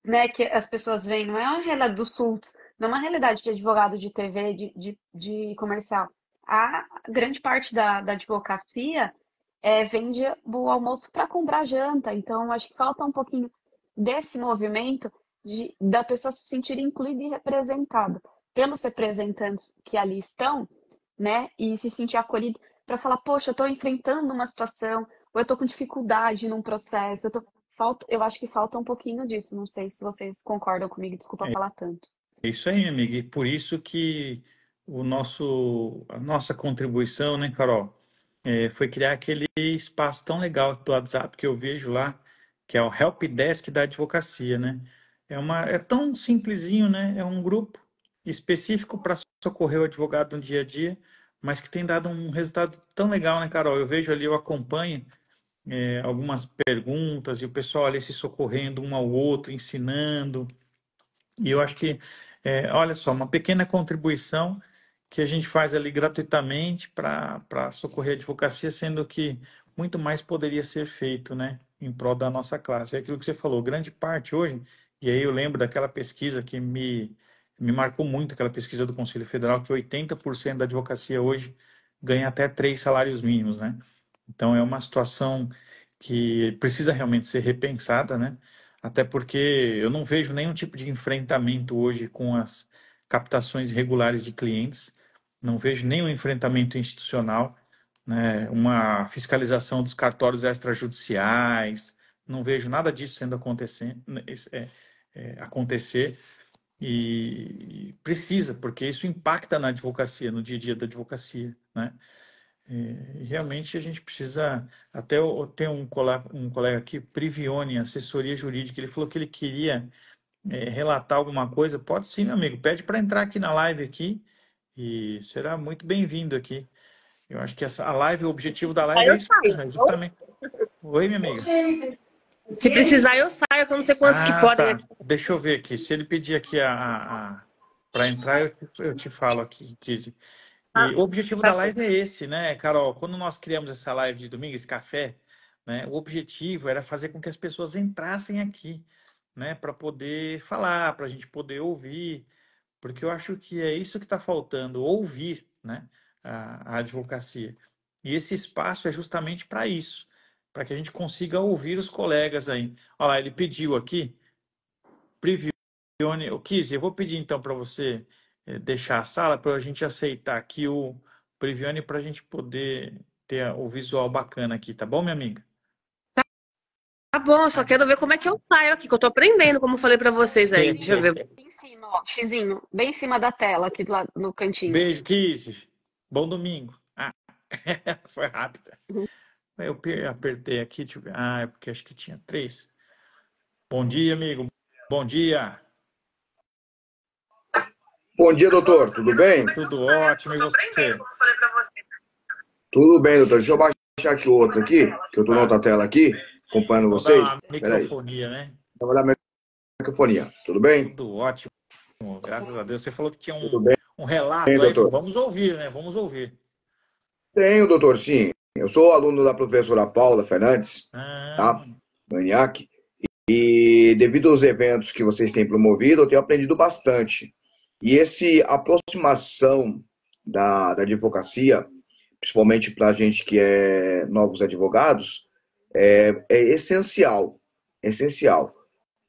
S2: né, que as pessoas veem, não é a realidade dos SULTs, não é uma realidade de advogado de TV, de comercial. A grande parte da advocacia vende o almoço para comprar janta. Então, acho que falta um pouquinho desse movimento da pessoa se sentir incluída e representada pelos representantes que ali estão, né? E se sentir acolhido para falar, poxa, eu estou enfrentando uma situação, ou eu estou com dificuldade num processo, eu acho que falta um pouquinho disso. Não sei se vocês concordam comigo, desculpa falar tanto.
S1: É isso aí, minha amiga. E por isso que a nossa contribuição, né, Carol, foi criar aquele espaço tão legal do WhatsApp que eu vejo lá, que é o Help Desk da advocacia, né? É tão simplesinho, né? É um grupo específico para socorrer o advogado no dia a dia, mas que tem dado um resultado tão legal, né, Carol? Eu vejo ali, eu acompanho algumas perguntas e o pessoal ali se socorrendo um ao outro, ensinando. E eu acho que, olha só, uma pequena contribuição que a gente faz ali gratuitamente para socorrer a advocacia, sendo que muito mais poderia ser feito, né, em prol da nossa classe. É aquilo que você falou, grande parte hoje, e aí eu lembro daquela pesquisa que me marcou muito, aquela pesquisa do Conselho Federal, que 80% da advocacia hoje ganha até 3 salários mínimos, né? Então é uma situação que precisa realmente ser repensada, né? Até porque eu não vejo nenhum tipo de enfrentamento hoje com as captações irregulares de clientes, não vejo nenhum enfrentamento institucional, né? Uma fiscalização dos cartórios extrajudiciais, não vejo nada disso sendo acontecer e precisa, porque isso impacta na advocacia, no dia a dia da advocacia, né? E realmente a gente precisa. Até tem um colega aqui, Privione, assessoria jurídica, ele falou que ele queria relatar alguma coisa. Pode sim, meu amigo. Pede para entrar aqui na live aqui e será muito bem-vindo aqui. Eu acho que a live, o objetivo da
S3: Aí
S1: live é
S3: eu
S1: isso
S3: saio,
S1: mesmo, é
S3: tá bom?
S1: justamente. Oi, minha amiga.
S3: Se precisar, eu saio, que eu não sei quantos que
S1: Ah,
S3: podem
S1: tá.
S3: aqui.
S1: Deixa eu ver aqui. Se ele pedir aqui para entrar, eu te falo aqui, Kizzy.
S3: Tá,
S1: E o objetivo
S3: tá
S1: da
S3: bom.
S1: live é esse, né, Carol? Quando nós criamos essa live de domingo, esse café, né, o objetivo era fazer com que as pessoas entrassem aqui, né, para poder falar, para a gente poder ouvir, porque eu acho que é isso que está faltando, ouvir, né, a advocacia. E esse espaço é justamente para isso, para que a gente consiga ouvir os colegas aí. Olha lá, ele pediu aqui. Privione, o Kizzy, eu vou pedir então para você deixar a sala para a gente aceitar aqui o Privione para a gente poder ter o visual bacana aqui, tá bom, minha amiga?
S3: Tá bom, eu só quero ver como é que eu saio aqui, que eu tô aprendendo, como eu falei pra vocês aí. Deixa eu ver.
S2: Bem em cima, ó, xizinho, bem em cima da tela, aqui do lado, no cantinho.
S1: Beijo, Kizzy. Bom domingo. Ah, foi rápida. Eu apertei aqui, deixa eu ver. Ah, é porque acho que tinha três. Bom dia, amigo. Bom dia.
S4: Bom dia, doutor. Tudo bem?
S1: Tudo ótimo. E você?
S4: Tudo bem, doutor. Deixa eu baixar aqui o outro aqui, que eu tô na
S1: Tá.
S4: outra tela aqui, acompanhando
S1: Vamos dar
S4: vocês.
S1: uma
S4: Peraí.
S1: microfonia, né?
S4: Vou dar a microfonia. Tudo bem?
S1: Tudo ótimo. Graças a Deus. Você falou que tinha
S4: Tudo bem,
S1: um relato aí.
S4: doutor.
S1: Vamos ouvir, né? Vamos ouvir.
S4: Tenho, doutor, sim. Eu sou aluno da professora Paula Fernandes,
S1: Ah,
S4: tá? Maniac. E devido aos eventos que vocês têm promovido, eu tenho aprendido bastante. E essa aproximação da advocacia, principalmente para a gente que é novos advogados, é essencial. Essencial.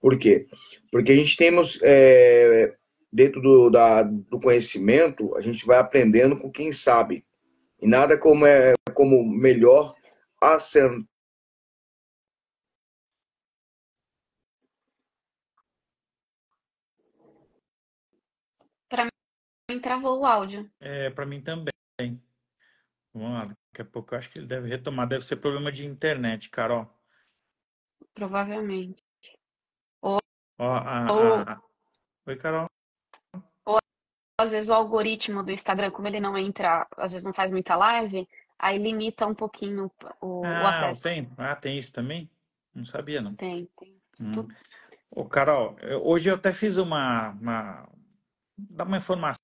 S4: Por quê? Porque a gente temos, dentro do conhecimento, a gente vai aprendendo com quem sabe. E nada como melhor assentar.
S2: Pra mim travou o áudio,
S1: para mim também. Vamos lá, daqui a pouco eu acho que ele deve retomar. Deve ser problema de internet, Carol.
S2: provavelmente. Ou,
S1: Ó,
S2: ou,
S1: Oi, Carol.
S2: ou às vezes o algoritmo do Instagram, como ele não entra, às vezes não faz muita live, aí limita um pouquinho o
S1: Ah,
S2: acesso.
S1: tem isso também? Não sabia, não.
S2: Tem.
S1: Hum.
S2: Tudo.
S1: Ô, Carol, hoje eu até fiz dar uma informação,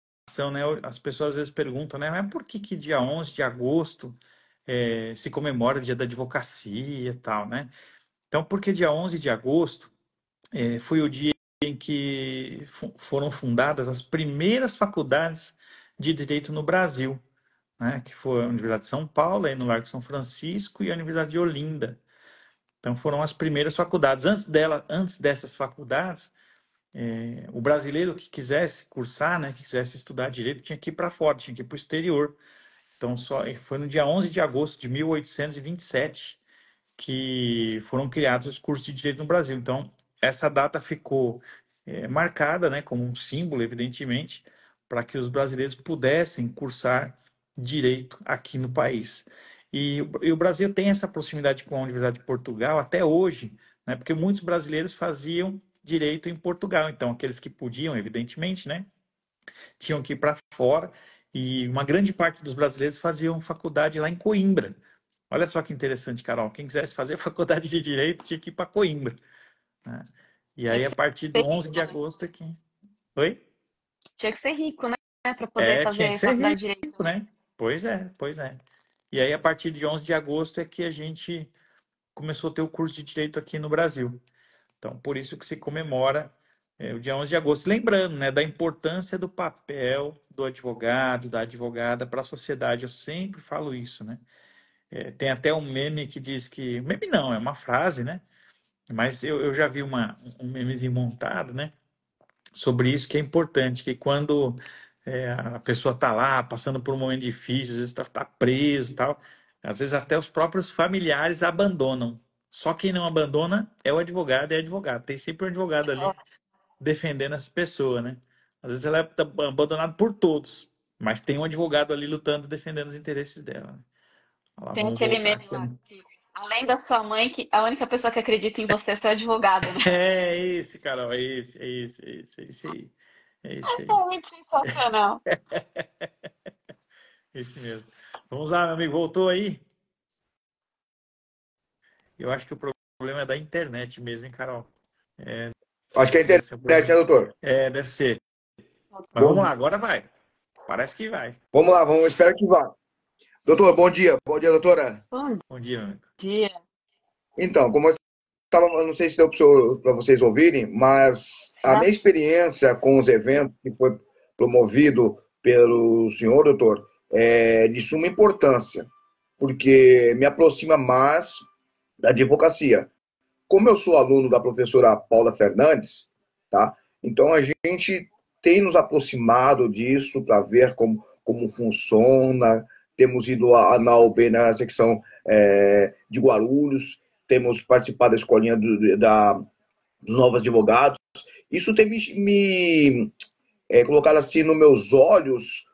S1: né? As pessoas às vezes perguntam, né? Mas por que que dia 11 de agosto se comemora o dia da advocacia e tal, né? Então, porque dia 11 de agosto foi o dia em que foram fundadas as primeiras faculdades de direito no Brasil, né? Que foi a Universidade de São Paulo, aí no Largo de São Francisco, e a Universidade de Olinda. Então, foram as primeiras faculdades. Antes dessas faculdades, o brasileiro que quisesse cursar, né, que quisesse estudar direito, tinha que ir para fora, tinha que ir para o exterior. Então, foi no dia 11 de agosto de 1827 que foram criados os cursos de direito no Brasil. Então, essa data ficou marcada, né, como um símbolo, evidentemente, para que os brasileiros pudessem cursar direito aqui no país. E o Brasil tem essa proximidade com a Universidade de Portugal até hoje, né, porque muitos brasileiros faziam direito em Portugal. Então, aqueles que podiam, evidentemente, né, tinham que ir para fora. E uma grande parte dos brasileiros faziam faculdade lá em Coimbra. Olha só que interessante, Carol. Quem quisesse fazer faculdade de Direito tinha que ir para Coimbra, né? E
S2: Tinha
S1: aí,
S2: que
S1: a partir
S2: ser
S1: do 11 de
S2: rico, né?
S1: agosto aqui. Oi?
S2: Tinha que ser rico, né? Pra poder
S1: Tinha que
S2: fazer
S1: ser
S2: faculdade de direito,
S1: rico,
S2: né?
S1: né? Pois é, pois é. E aí, a partir de 11 de agosto é que a gente começou a ter o curso de Direito aqui no Brasil. Então, por isso que se comemora o dia 11 de agosto. Lembrando, né, da importância do papel do advogado, da advogada para a sociedade. Eu sempre falo isso, né? Tem até um meme que diz que... Meme não, é uma frase, né? Mas eu já vi um memezinho montado, né? Sobre isso que é importante, que quando a pessoa está lá passando por um momento difícil, às vezes está preso e tal, às vezes até os próprios familiares abandonam. Só quem não abandona é o advogado e a advogada. Tem sempre um advogado ali defendendo essa pessoa, né? Às vezes ela é abandonada por todos, mas tem um advogado ali lutando, defendendo os interesses dela, né? Olha lá,
S2: Tem
S1: vamos
S2: aquele
S1: voltar
S2: meme
S1: aqui.
S2: lá que, além da sua mãe, que a única pessoa que acredita em você é seu advogado, né?
S1: É esse, Carol, é esse aí. É esse
S2: É
S1: aí.
S2: muito sensacional.
S1: Esse mesmo. Vamos lá, meu amigo, voltou aí? Eu acho que o problema é da internet mesmo, hein, Carol?
S4: Acho que é a
S1: Deve ser um
S4: internet, né,
S1: problema.
S4: doutor?
S1: É, deve ser. Mas vamos lá,
S4: Bom,
S1: agora vai. Parece que vai.
S4: vamos lá, vamos esperar que vá. Doutor, bom dia. Bom dia, doutora.
S2: Bom
S1: Bom dia, meu amigo.
S2: dia.
S4: Então, como eu estava, eu não sei se deu para vocês ouvirem, mas a
S2: Já
S4: minha experiência com os eventos que foi promovido pelo senhor, doutor, é de suma importância, porque me aproxima mais da advocacia. Como eu sou aluno da professora Paula Fernandes, tá? Então a gente tem nos aproximado disso para ver como funciona. Temos ido na UB, na secção de Guarulhos, temos participado da escolinha dos novos advogados. Isso tem me colocado assim nos meus olhos,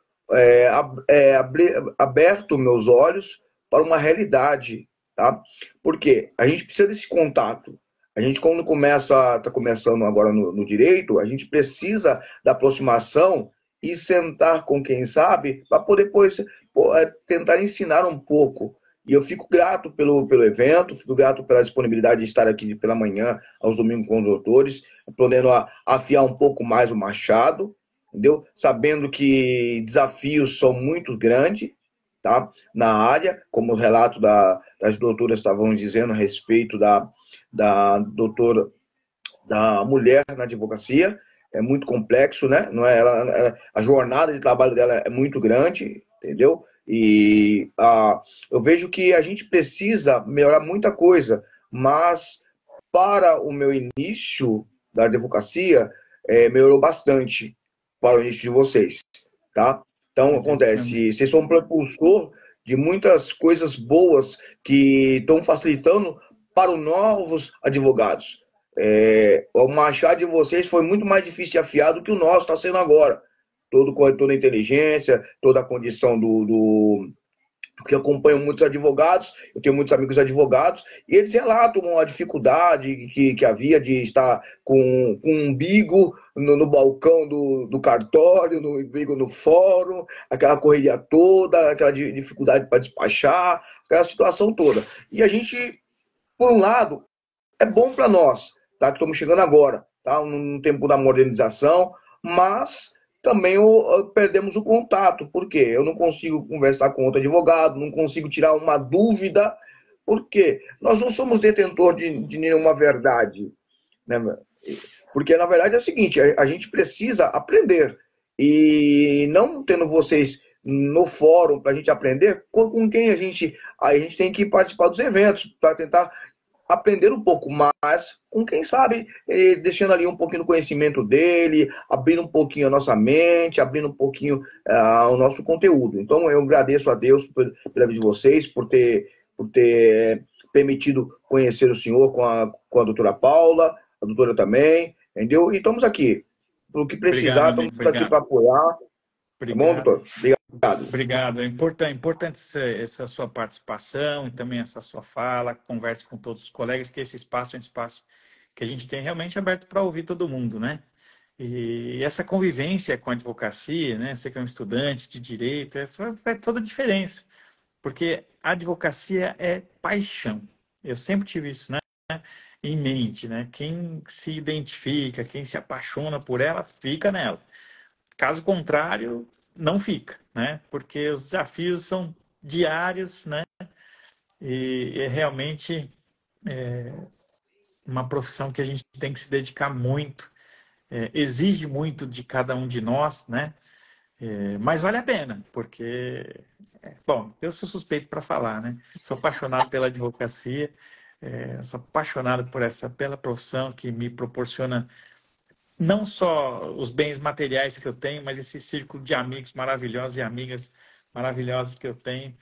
S4: aberto meus olhos para uma realidade, tá? Porque a gente precisa desse contato. A gente, quando está começando agora no direito, a gente precisa da aproximação e sentar com quem sabe para poder depois tentar ensinar um pouco. E eu fico grato pelo evento, fico grato pela disponibilidade de estar aqui pela manhã, aos domingos com os doutores, podendo afiar um pouco mais o machado, entendeu? Sabendo que desafios são muito grandes, tá? Na área, como o relato das doutoras estavam dizendo a respeito da doutora, da mulher na advocacia, é muito complexo, né? Não é, a jornada de trabalho dela é muito grande, entendeu? E eu vejo que a gente precisa melhorar muita coisa, mas para o meu início da advocacia, melhorou bastante para o início de vocês, tá? Então, acontece, vocês são um propulsor de muitas coisas boas que estão facilitando para os novos advogados. O machado de vocês foi muito mais difícil de afiar do que o nosso está sendo agora. Toda a inteligência, toda a condição porque eu acompanho muitos advogados, eu tenho muitos amigos advogados, e eles relatam a dificuldade que havia de estar com um umbigo no balcão do cartório, no umbigo no fórum, aquela correria toda, aquela dificuldade para despachar, aquela situação toda. E a gente, por um lado, é bom para nós, tá? Que estamos chegando agora, tá? No tempo da modernização, mas também perdemos o contato. Por quê? Eu não consigo conversar com outro advogado, não consigo tirar uma dúvida, porque nós não somos detentor de nenhuma verdade, né? Porque, na verdade, é o seguinte, a gente precisa aprender. E não tendo vocês no fórum para a gente aprender, com quem a gente tem que participar dos eventos, para tentar aprender um pouco mais com quem sabe, deixando ali um pouquinho do conhecimento dele, abrindo um pouquinho a nossa mente, abrindo um pouquinho o nosso conteúdo. Então, eu agradeço a Deus pela vida de vocês, por ter permitido conhecer o senhor com a doutora Paula, a doutora também, entendeu? E estamos aqui. Pelo que
S1: Obrigado,
S4: precisar,
S1: meu amigo.
S4: estamos aqui
S1: Obrigado.
S4: para apoiar. Tá bom,
S1: Obrigado.
S4: doutor? Obrigado.
S1: Obrigado. É importante essa sua participação e também essa sua fala, converse com todos os colegas, que esse espaço é um espaço que a gente tem realmente aberto para ouvir todo mundo, né? E essa convivência com a advocacia, né? Você que é um estudante de direito, isso faz toda a diferença, porque a advocacia é paixão. Eu sempre tive isso, né, em mente, né? Quem se identifica, quem se apaixona por ela, fica nela. Caso contrário, não fica, né? Porque os desafios são diários, né? E é realmente uma profissão que a gente tem que se dedicar muito, exige muito de cada um de nós, né? Mas vale a pena, porque, bom, eu sou suspeito para falar, né? Sou apaixonado pela advocacia, sou apaixonado pela profissão que me proporciona não só os bens materiais que eu tenho, mas esse círculo de amigos maravilhosos e amigas maravilhosas que eu tenho.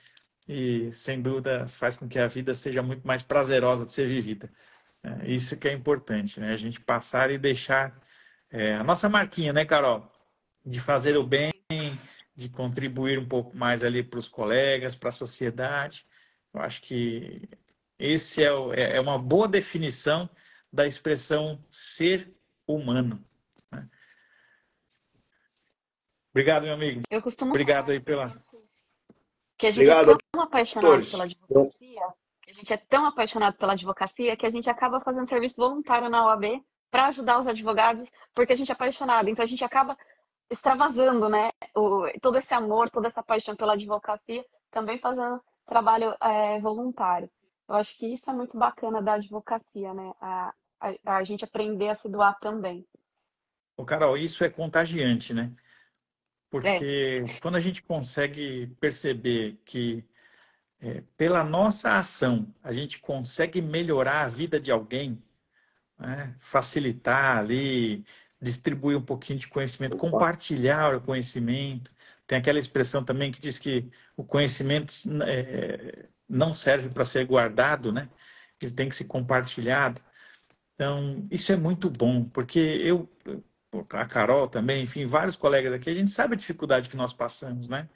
S1: E, sem dúvida, faz com que a vida seja muito mais prazerosa de ser vivida. Isso que é importante, né? A gente passar e deixar a nossa marquinha, né, Carol? De fazer o bem, de contribuir um pouco mais ali para os colegas, para a sociedade. Eu acho que esse é uma boa definição da expressão ser humano, né? Obrigado, meu amigo.
S2: Eu costumo
S1: Obrigado
S2: falar
S1: aí pela.
S2: que a gente é
S4: Obrigado,
S2: tão apaixonado pela
S4: doutores.
S2: advocacia, que a gente é tão apaixonado pela advocacia que a gente acaba fazendo serviço voluntário na OAB para ajudar os advogados, porque a gente é apaixonado. Então a gente acaba extravasando, né, todo esse amor, toda essa paixão pela advocacia, também fazendo trabalho voluntário. Eu acho que isso é muito bacana da advocacia, né? A gente aprender a se doar também.
S1: Ô, Carol, isso é contagiante, né?
S2: É,
S1: Porque quando a gente consegue perceber que pela nossa ação a gente consegue melhorar a vida de alguém, né? Facilitar ali, distribuir um pouquinho de conhecimento,
S4: Opa.
S1: compartilhar o conhecimento. Tem aquela expressão também que diz que o conhecimento não serve para ser guardado, né? Ele tem que ser compartilhado. Então, isso é muito bom, porque a Carol também, enfim, vários colegas aqui, a gente sabe a dificuldade que nós passamos, né?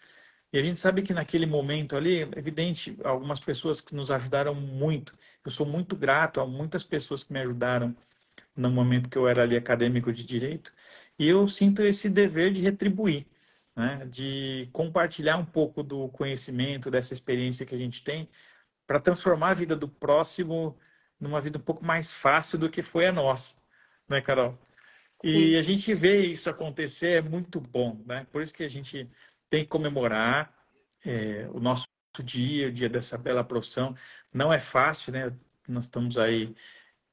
S1: E a gente sabe que naquele momento ali, é evidente, algumas pessoas que nos ajudaram muito. Eu sou muito grato a muitas pessoas que me ajudaram no momento que eu era ali acadêmico de direito, e eu sinto esse dever de retribuir, né? De compartilhar um pouco do conhecimento, dessa experiência que a gente tem, para transformar a vida do próximo numa vida um pouco mais fácil do que foi a nossa, né, Carol? E
S2: sim.
S1: a gente vê isso acontecer, é muito bom, né? Por isso que a gente tem que comemorar o nosso dia, o dia dessa bela profissão. Não é fácil, né? Nós estamos aí,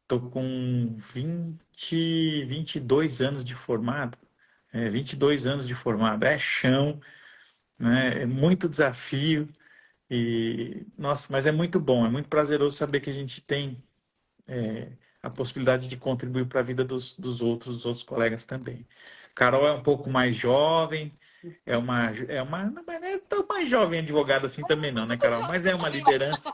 S1: tô com 22 anos de formado, 22 anos de formado, é chão, né? É muito desafio e, nossa, mas é muito bom, é muito prazeroso saber que a gente tem a possibilidade de contribuir para a vida dos outros colegas também. Carol é um pouco mais jovem, não, mas não é tão mais jovem advogada assim
S2: Eu não
S1: também
S2: sou
S1: não, né,
S2: muito
S1: Carol? Mas
S2: jovem
S1: é uma
S2: também, não.
S1: liderança,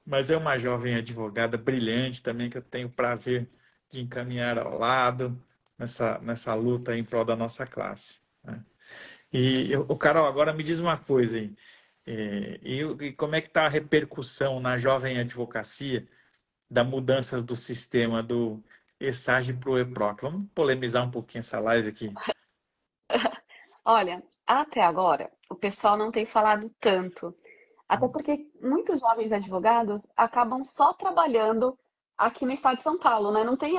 S1: mas é uma jovem advogada brilhante também que eu tenho o prazer de encaminhar ao lado nessa luta em prol da nossa classe, né? O Carol, agora me diz uma coisa aí. E como é que está a repercussão na jovem advocacia da mudança do sistema do ESAGE para o EPROC? Vamos polemizar um pouquinho essa live aqui.
S2: Olha, até agora, o pessoal não tem falado tanto. Até porque muitos jovens advogados acabam só trabalhando aqui no estado de São Paulo, né? Não tem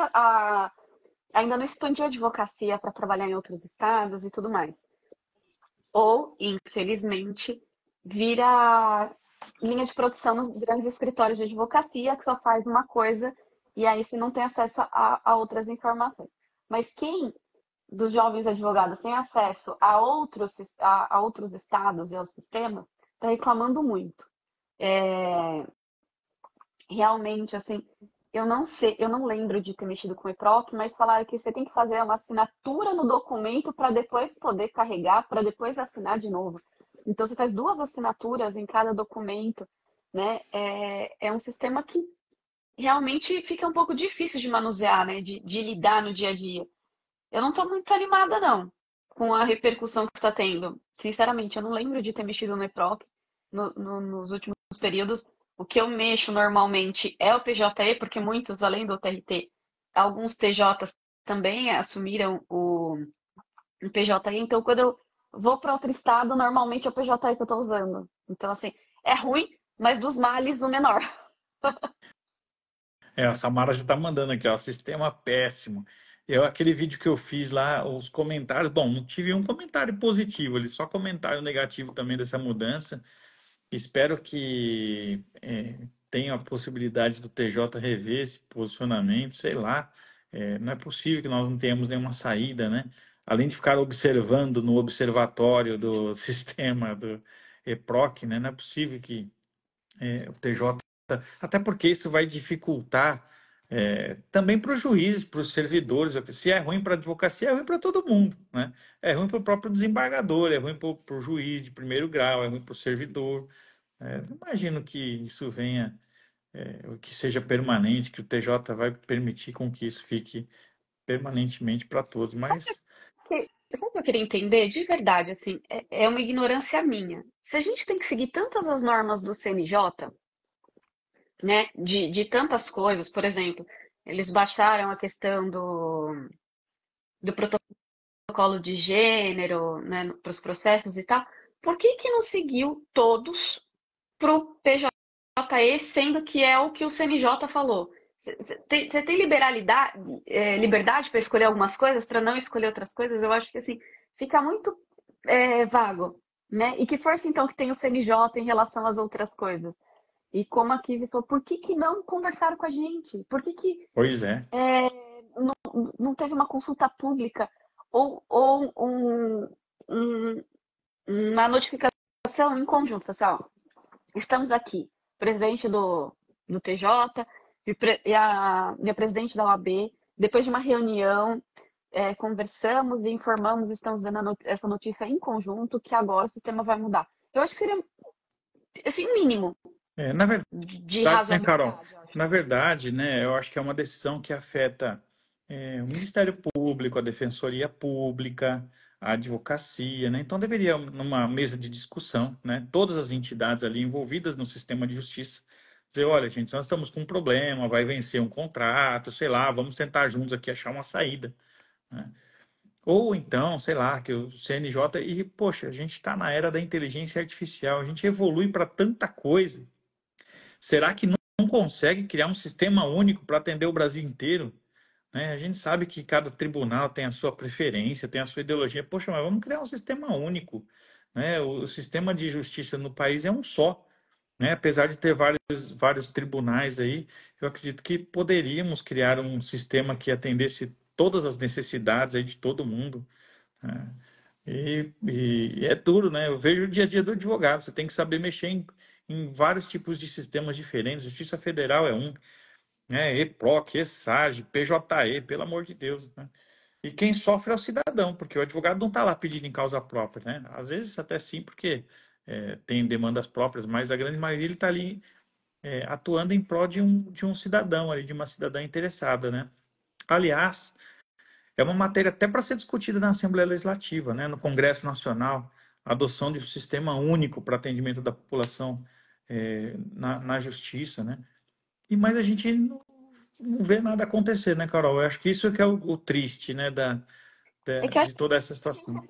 S2: ainda não expandiu a advocacia para trabalhar em outros estados e tudo mais. Ou, infelizmente, vira linha de produção nos grandes escritórios de advocacia, que só faz uma coisa, e aí se não tem acesso a outras informações. Mas quem dos jovens advogados tem acesso a outros estados e aos sistemas está reclamando muito. Realmente, assim, eu não sei, eu não lembro de ter mexido com o EPROC, mas falaram que você tem que fazer uma assinatura no documento para depois poder carregar, para depois assinar de novo. Então, você faz duas assinaturas em cada documento, né? É um sistema que realmente fica um pouco difícil de manusear, né? De lidar no dia a dia. Eu não estou muito animada, não, com a repercussão que está tendo. Sinceramente, eu não lembro de ter mexido no EPROC nos últimos períodos. O que eu mexo normalmente é o PJE, porque muitos, além do TRT, alguns TJs também assumiram o PJE. Então, quando eu vou para outro estado, normalmente é o PJE que eu estou usando. Então, assim, é ruim, mas dos males o menor.
S1: A Samara já está mandando aqui, ó, sistema péssimo. Aquele vídeo que eu fiz lá, os comentários, bom, não tive um comentário positivo, ele só comentário negativo também dessa mudança. Espero que tenha a possibilidade do TJ rever esse posicionamento, sei lá. Não é possível que nós não tenhamos nenhuma saída, né? Além de ficar observando no observatório do sistema do EPROC, né? Não é possível que o TJ. Até porque isso vai dificultar também para os juízes, para os servidores. Se é ruim para a advocacia, é ruim para todo mundo, né? É ruim para o próprio desembargador, é ruim para o juiz de primeiro grau, é ruim para o servidor. Não imagino que isso venha, que seja permanente, que o TJ vai permitir com que isso fique permanentemente para todos, mas
S2: sabe o que eu queria entender? De verdade, assim, é uma ignorância minha. Se a gente tem que seguir tantas as normas do CNJ, né, de tantas coisas, por exemplo, eles baixaram a questão do protocolo de gênero, né, para os processos e tal, por que que não seguiu todos para o PJE, sendo que é o que o CNJ falou? Você tem liberalidade, liberdade para escolher algumas coisas, para não escolher outras coisas? Eu acho que assim, fica muito vago, né? E que força então que tem o CNJ em relação às outras coisas? E como a Kizzy falou, por que que não conversaram com a gente? Por que que
S1: Pois é.
S2: não teve uma consulta pública ou uma notificação em conjunto, pessoal? Estamos aqui, presidente do TJ e a presidente da OAB, depois de uma reunião, conversamos e informamos, estamos dando essa notícia em conjunto que agora o sistema vai mudar. Eu acho que seria, assim, mínimo
S1: Na
S2: de
S1: verdade, né, Carol?
S2: razoabilidade, eu acho.
S1: Na verdade, né, eu acho que é uma decisão que afeta o Ministério Público, a Defensoria Pública, a advocacia, né? Então deveria, numa mesa de discussão, né, todas as entidades ali envolvidas no sistema de justiça, dizer, olha, gente, nós estamos com um problema, vai vencer um contrato, sei lá, vamos tentar juntos aqui achar uma saída, né? Ou então, sei lá, que o CNJ e, poxa, a gente está na era da inteligência artificial, a gente evolui para tanta coisa. Será que não consegue criar um sistema único para atender o Brasil inteiro? Né? A gente sabe que cada tribunal tem a sua preferência, tem a sua ideologia. Poxa, mas vamos criar um sistema único. Né? O sistema de justiça no país é um só. Né? Apesar de ter vários tribunais aí, eu acredito que poderíamos criar um sistema que atendesse todas as necessidades aí de todo mundo. Né? E é duro, né? Eu vejo o dia a dia do advogado. Você tem que saber mexer em vários tipos de sistemas diferentes. Justiça Federal é um, né? EPROC, ESAGE, PJE, pelo amor de Deus, né? E quem sofre é o cidadão, porque o advogado não está lá pedindo em causa própria, né? Às vezes até sim, porque tem demandas próprias, mas a grande maioria ele está ali atuando em prol de um cidadão, ali, de uma cidadã interessada, né? Aliás, é uma matéria até para ser discutida na Assembleia Legislativa, né, no Congresso Nacional, a adoção de um sistema único para atendimento da população na justiça, né? Mas a gente não vê nada acontecer, né, Carol? Eu acho que isso é que é o triste, né,
S2: É que eu acho
S1: de toda essa
S2: que tem
S1: situação.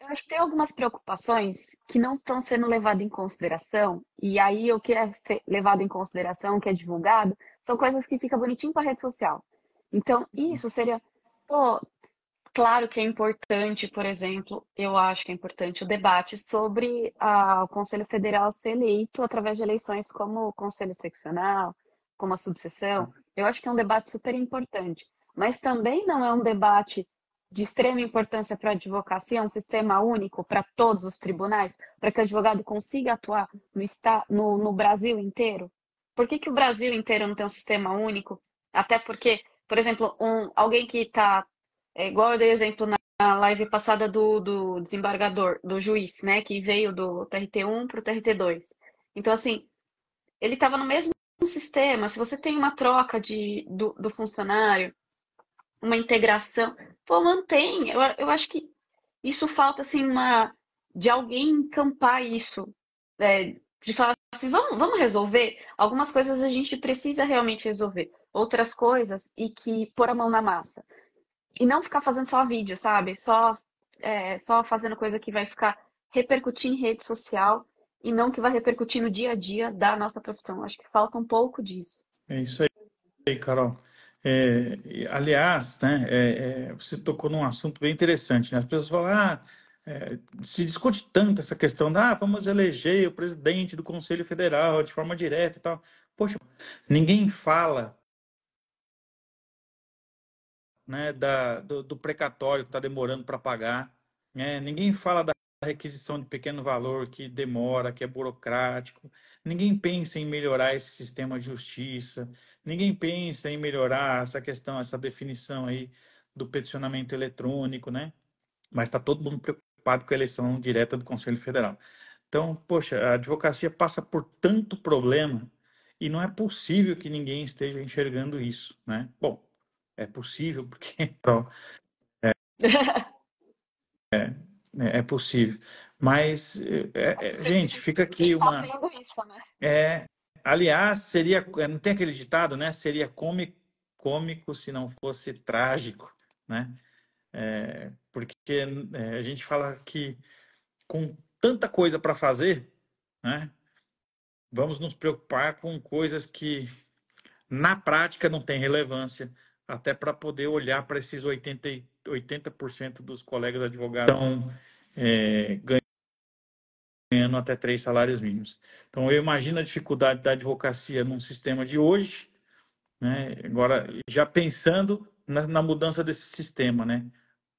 S2: eu acho que tem algumas preocupações que não estão sendo levadas em consideração, e aí o que é levado em consideração, o que é divulgado, são coisas que ficam bonitinho para rede social. Então, isso seria, pô, claro que é importante, por exemplo, eu acho que é importante o debate sobre o Conselho Federal ser eleito através de eleições como o Conselho Seccional, como a subseção. Eu acho que é um debate super importante. Mas também não é um debate de extrema importância para a advocacia, um sistema único para todos os tribunais, para que o advogado consiga atuar no Brasil inteiro. Por que, que o Brasil inteiro não tem um sistema único? Até porque, por exemplo, alguém que está igual eu dei exemplo na live passada do desembargador, do juiz, né? Que veio do TRT1 para o TRT2. Então, assim, ele estava no mesmo sistema. Se você tem uma troca do funcionário, uma integração, pô, mantém. Eu acho que isso falta, assim, de alguém encampar isso. De falar assim, vamos resolver? Algumas coisas a gente precisa realmente resolver. Outras coisas, e que pôr a mão na massa. E não ficar fazendo só vídeo, sabe? Só fazendo coisa que vai ficar repercutir em rede social e não que vai repercutir no dia a dia da nossa profissão. Acho que falta um pouco disso.
S1: É isso aí, Carol. Aliás, né, você tocou num assunto bem interessante, né? As pessoas falam, se discute tanto essa questão da, vamos eleger o presidente do Conselho Federal de forma direta e tal. Poxa, ninguém fala, né, do precatório que está demorando para pagar, né? Ninguém fala da requisição de pequeno valor que demora, que é burocrático. Ninguém pensa em melhorar esse sistema de justiça. Ninguém pensa em melhorar essa questão, essa definição aí do peticionamento eletrônico, né? Mas está todo mundo preocupado com a eleição direta do Conselho Federal. Então, poxa, a advocacia passa por tanto problema e não é possível que ninguém esteja enxergando isso, né? Bom, é possível porque é possível. Mas, gente, fica
S2: Você
S1: aqui
S2: está
S1: uma.
S2: vendo isso, né?
S1: É, aliás, seria. Não tem aquele ditado, né? Seria cômico se não fosse trágico, né? Porque a gente fala que com tanta coisa para fazer, né? Vamos nos preocupar com coisas que na prática não têm relevância, até para poder olhar para esses 80% dos colegas advogados que estão ganhando até 3 salários mínimos. Então, eu imagino a dificuldade da advocacia num sistema de hoje, né? Agora, já pensando na mudança desse sistema, né?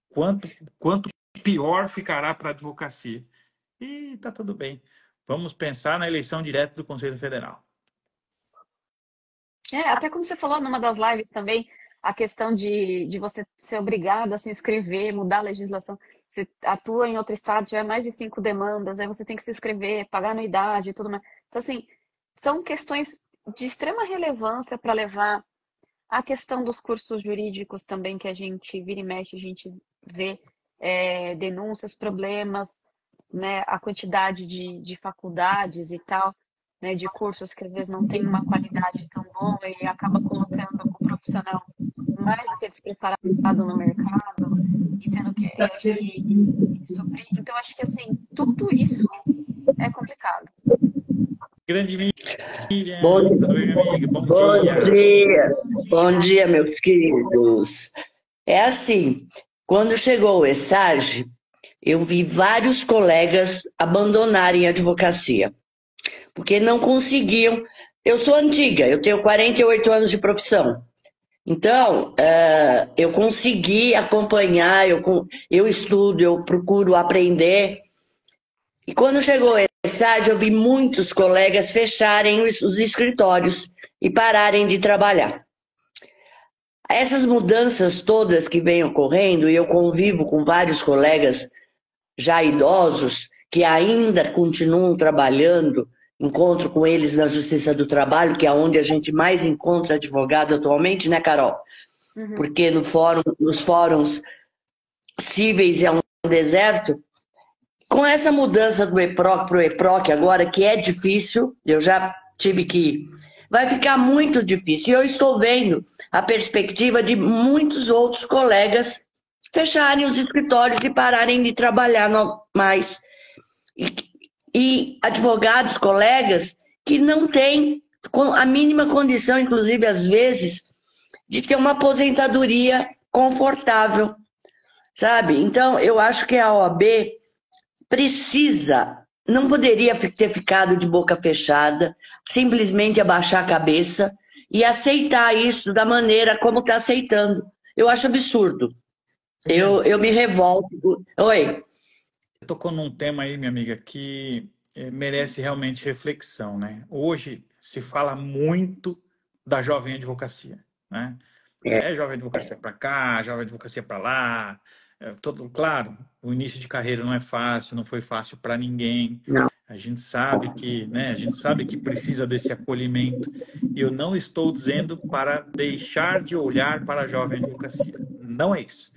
S1: Quanto pior ficará para a advocacia. E tá tudo bem. Vamos pensar na eleição direta do Conselho Federal.
S2: Até como você falou numa das lives também, a questão de você ser obrigado a se inscrever, mudar a legislação. Você atua em outro estado, tiver mais de 5 demandas, aí você tem que se inscrever, pagar anuidade e tudo mais. Então, assim, são questões de extrema relevância para levar a questão dos cursos jurídicos também, que a gente vira e mexe, a gente vê denúncias, problemas, né, a quantidade de faculdades e tal, né, de cursos que às vezes não tem uma qualidade tão boa e acaba colocando o profissional mais do que despreparado no mercado e tendo que suprir. Então, acho que assim, tudo isso é complicado.
S1: Grande
S5: Bom,
S1: Miriam, tudo bem, minha amiga? Bom
S5: bom
S1: dia.
S5: dia, bom dia, meus queridos. É assim, quando chegou o ESAG, eu vi vários colegas abandonarem a advocacia, porque não conseguiam. Eu sou antiga, eu tenho 48 anos de profissão. Então, eu consegui acompanhar, eu estudo, eu procuro aprender. E quando chegou a estágio, eu vi muitos colegas fecharem os escritórios e pararem de trabalhar. Essas mudanças todas que vêm ocorrendo, e eu convivo com vários colegas já idosos que ainda continuam trabalhando, encontro com eles na Justiça do Trabalho, que é onde a gente mais encontra advogado atualmente, né, Carol?
S2: Uhum.
S5: Porque nos fóruns cíveis é um deserto. Com essa mudança do EPROC para o EPROC agora, que é difícil, eu já tive que. Vai ficar muito difícil. E eu estou vendo a perspectiva de muitos outros colegas fecharem os escritórios e pararem de trabalhar mais. E advogados, colegas, que não têm a mínima condição, inclusive às vezes, de ter uma aposentadoria confortável, sabe? Então, eu acho que a OAB precisa, não poderia ter ficado de boca fechada, simplesmente abaixar a cabeça e aceitar isso da maneira como está aceitando. Eu acho absurdo. Eu me revolto. Oi.
S1: Você tocou num tema aí, minha amiga, que merece realmente reflexão, né? Hoje se fala muito da jovem advocacia, né? É jovem advocacia para cá, jovem advocacia para lá. Claro, o início de carreira não é fácil, não foi fácil para ninguém.
S5: Não.
S1: A gente sabe que, né? A gente sabe que precisa desse acolhimento. E eu não estou dizendo para deixar de olhar para a jovem advocacia. Não é isso.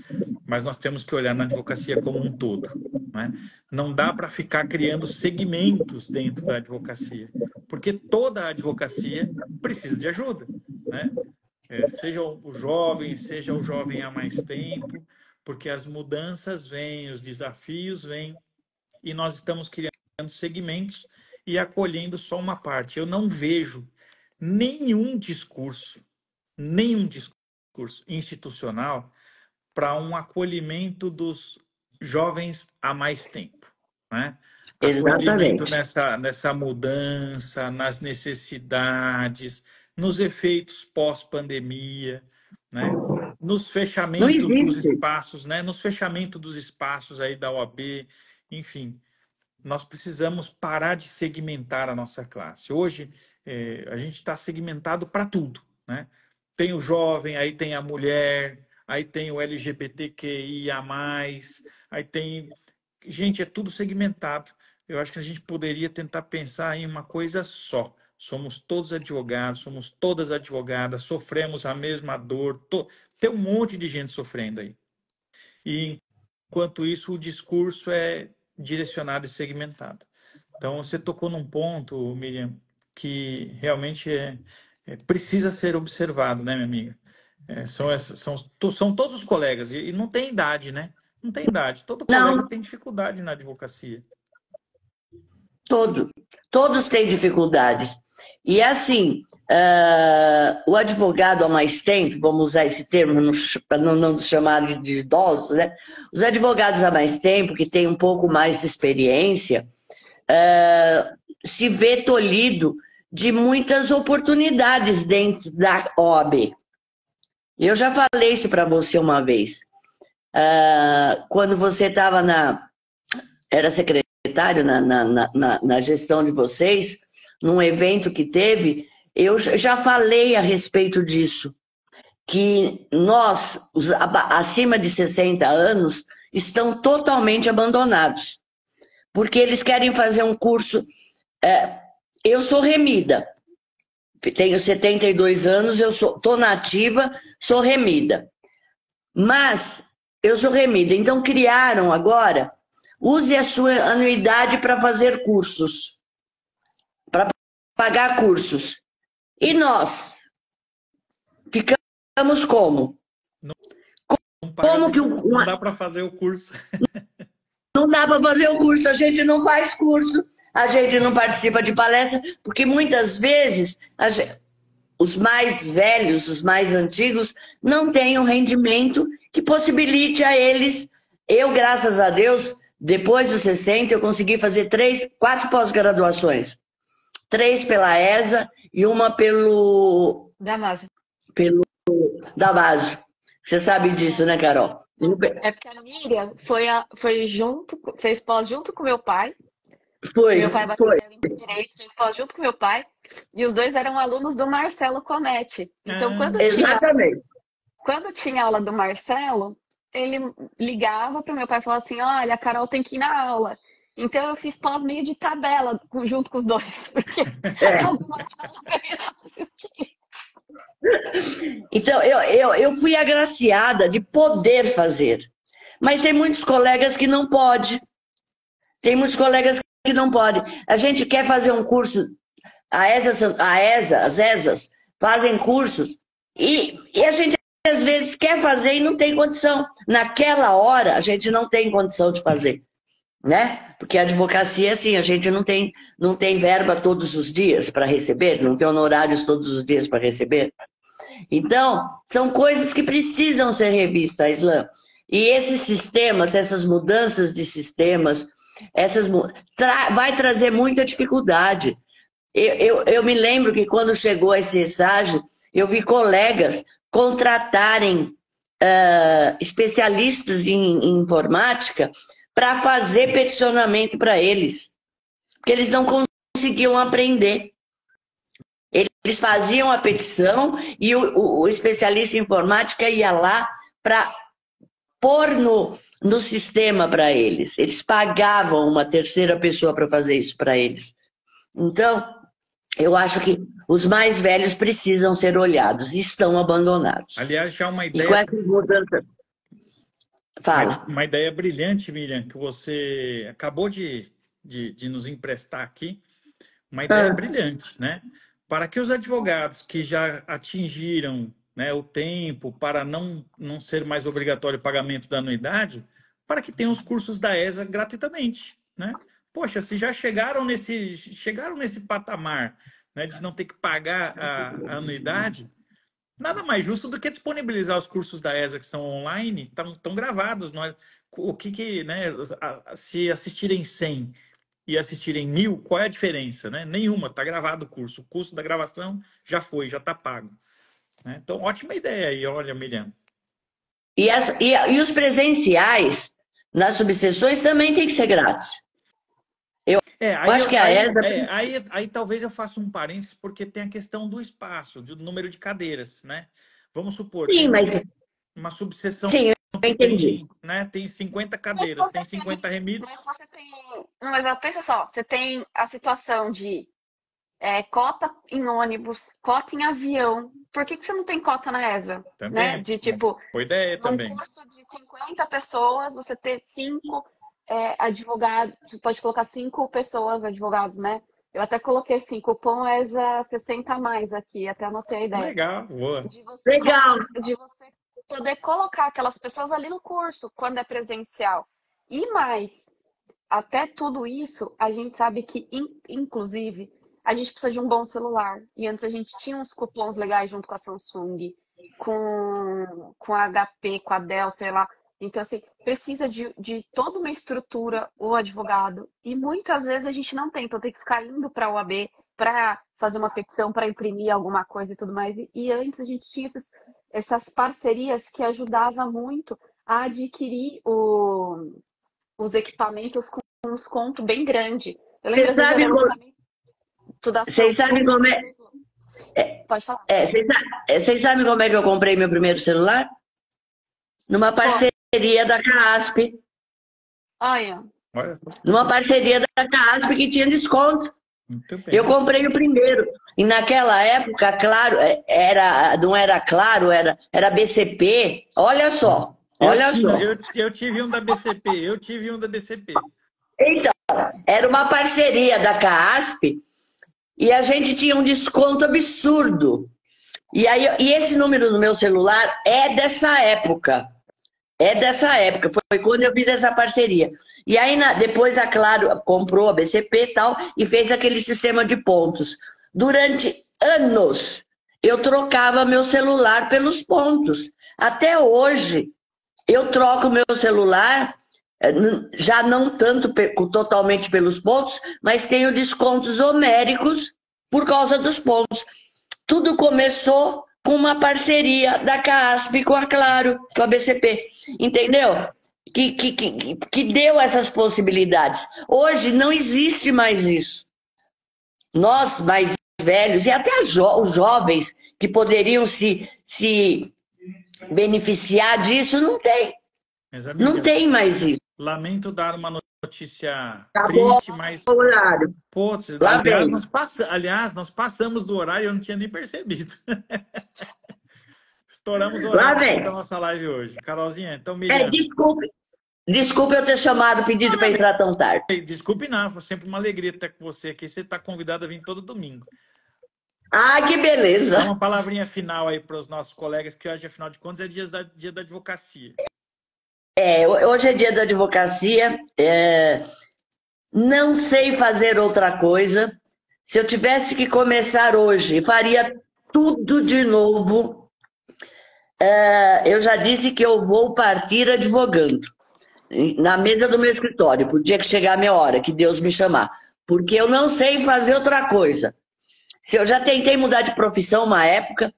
S1: Mas nós temos que olhar na advocacia como um todo, né? Não dá para ficar criando segmentos dentro da advocacia, porque toda a advocacia precisa de ajuda, né? Seja o jovem há mais tempo, porque as mudanças vêm, os desafios vêm, e nós estamos criando segmentos e acolhendo só uma parte. Eu não vejo nenhum nenhum discurso institucional para um acolhimento dos jovens há mais tempo, né? Acolhimento
S5: Exatamente.
S1: nessa mudança, nas necessidades, nos efeitos pós-pandemia, né? Nos
S5: Não
S1: fechamentos dos
S5: existe.
S1: espaços, né? Nos fechamentos dos espaços aí da OAB, enfim, nós precisamos parar de segmentar a nossa classe. Hoje, a gente está segmentado para tudo, né? Tem o jovem, aí tem a mulher, aí tem o LGBTQIA+, aí tem... Gente, é tudo segmentado. Eu acho que a gente poderia tentar pensar em uma coisa só. Somos todos advogados, somos todas advogadas, sofremos a mesma dor. Tem um monte de gente sofrendo aí. E enquanto isso o discurso é direcionado e segmentado. Então, você tocou num ponto, Miriam, que realmente precisa ser observado, né, minha amiga? São todos os colegas, e não tem idade, né? Não tem idade. Todo colega
S5: Não,
S1: tem dificuldade na advocacia.
S5: todos têm dificuldades. E assim, o advogado há mais tempo, vamos usar esse termo para não nos chamar de idosos, né? Os advogados há mais tempo, que têm um pouco mais de experiência, se vê tolhido de muitas oportunidades dentro da OAB. Eu já falei isso para você uma vez. Quando você era secretário na gestão de vocês, num evento que teve, eu já falei a respeito disso, que nós, acima de 60 anos, estão totalmente abandonados, porque eles querem fazer um curso. Eu sou remida, tenho 72 anos, estou nativa, sou remida. Mas eu sou remida, então criaram agora, use a sua anuidade para fazer cursos, para pagar cursos. E nós ficamos como? Como que
S1: não dá para fazer o curso.
S5: Não dá para fazer o curso, a gente não faz curso, a gente não participa de palestra, porque muitas vezes os mais velhos, os mais antigos, não têm um rendimento que possibilite a eles. Eu, graças a Deus, depois dos 60, eu consegui fazer 4 pós-graduações. 3 pela ESA e uma pelo Damásio. Você sabe disso, né, Carol?
S2: É porque a Miriam fez pós junto com meu pai.
S5: Foi.
S2: Meu pai bateu em direito, fez pós junto com meu pai. E os dois eram alunos do Marcelo Cometti. Então, quando tinha aula do Marcelo, ele ligava para o meu pai e falava assim: olha, a Carol tem que ir na aula. Então, eu fiz pós meio de tabela junto com os dois, porque algumas aulas eu ia assistir.
S5: Então, eu fui agraciada de poder fazer. Mas tem muitos colegas que não podem. Tem muitos colegas que não podem. A gente quer fazer um curso, as ESAs fazem cursos, e a gente às vezes quer fazer e não tem condição. Naquela hora, a gente não tem condição de fazer, né? Porque a advocacia, assim, a gente não tem verba todos os dias para receber, não tem honorários todos os dias para receber. Então, são coisas que precisam ser revistas, Islã. E esses sistemas, essas mudanças de sistemas, vai trazer muita dificuldade. Eu me lembro que quando chegou esse estágio, eu vi colegas contratarem especialistas em informática para fazer peticionamento para eles, porque eles não conseguiam aprender. Eles faziam a petição e o especialista em informática ia lá para pôr no sistema para eles. Eles pagavam uma terceira pessoa para fazer isso para eles. Então, eu acho que os mais velhos precisam ser olhados e estão abandonados.
S1: Aliás, já uma ideia.
S5: E com essas mudanças. Fala.
S1: Uma ideia brilhante, Miriam, que você acabou de nos emprestar aqui. Uma ideia brilhante, né? Para que os advogados que já atingiram, né, o tempo para não ser mais obrigatório o pagamento da anuidade, para que tenham os cursos da ESA gratuitamente, né? Poxa, se já chegaram nesse patamar, né, de não ter que pagar a anuidade, nada mais justo do que disponibilizar os cursos da ESA que são online, estão gravados. Não é? O que, né, se assistirem 100 e assistirem 1000, qual é a diferença? Né? Nenhuma, está gravado o curso. O custo da gravação já foi, já está pago. Né? Então, ótima ideia aí, olha, Miriam.
S5: E os presenciais nas subseções também tem que ser grátis. Eu acho que a ESA...
S1: Aí talvez eu faça um parênteses, porque tem a questão do espaço, do número de cadeiras, né? Vamos supor,
S5: Sim, mas...
S1: uma subseção...
S5: Sim, eu entendi.
S1: Tem 50 cadeiras, tem 50 remidos.
S2: Mas pensa só, você tem a situação de cota em ônibus, cota em avião. Por que você não tem cota na ESA? Né?
S1: Também.
S2: De tipo,
S1: Boa ideia
S2: num
S1: também.
S2: curso de 50 pessoas, você ter 5 advogados, você pode colocar 5 pessoas, advogados, né? Eu até coloquei assim, cupom ESA 60 a mais aqui, até anotei a ideia.
S1: Legal, boa.
S5: Legal.
S2: De você poder colocar aquelas pessoas ali no curso, quando é presencial. E mais, até tudo isso, a gente sabe que, inclusive, a gente precisa de um bom celular. E antes a gente tinha uns cupons legais junto com a Samsung, com a HP, com a Dell, sei lá. Então, assim, precisa de toda uma estrutura, o advogado. E muitas vezes a gente não tem, então tem que ficar indo para a OAB para fazer uma petição, para imprimir alguma coisa e tudo mais. E antes a gente tinha essas parcerias que ajudavam muito a adquirir os equipamentos com um desconto bem grande. Eu lembro, às vezes, era lançamento da
S5: Vocês sabem como é?
S2: Pode falar.
S5: Vocês sabem como é que eu comprei meu primeiro celular? Numa parceria da CASP.
S2: Olha.
S5: Numa parceria da CASP que tinha desconto.
S1: Muito bem.
S5: Eu comprei o primeiro. E naquela época, claro, não era Claro, era BCP. Olha só.
S1: Eu tive um da BCP.
S5: Então, era uma parceria da CASP e a gente tinha um desconto absurdo. E esse número do meu celular é dessa época. Foi quando eu fiz essa parceria. E aí, depois a Claro comprou a BCP e tal, e fez aquele sistema de pontos. Durante anos, eu trocava meu celular pelos pontos. Até hoje, eu troco meu celular, já não tanto totalmente pelos pontos, mas tenho descontos homéricos por causa dos pontos. Tudo começou com uma parceria da CASP com a Claro, com a BCP, entendeu? Que deu essas possibilidades. Hoje não existe mais isso. Nós, mais velhos, e até os jovens que poderiam se beneficiar disso, não tem.
S1: Mas, amiga,
S5: não tem mais isso.
S1: Lamento dar uma notícia
S5: Acabou
S1: triste, mas...
S5: o horário.
S1: Putz,
S5: Lá
S1: aliás, nós passamos do horário e eu não tinha nem percebido. Estouramos o
S5: Lá
S1: horário
S5: vem.
S1: da nossa live hoje. Carolzinha, então, Miriam...
S5: Desculpe eu ter pedido para entrar tão tarde.
S1: Desculpe não, foi sempre uma alegria estar com você aqui. Você está convidado a vir todo domingo.
S5: Ah, que beleza.
S1: Dá uma palavrinha final aí para os nossos colegas, que hoje, afinal de contas, é dia da advocacia.
S5: Hoje é dia da advocacia. Não sei fazer outra coisa. Se eu tivesse que começar hoje, faria tudo de novo. Eu já disse que eu vou partir advogando. Na mesa do meu escritório, por dia que chegar a minha hora, que Deus me chamar. Porque eu não sei fazer outra coisa. Se eu já tentei mudar de profissão uma época,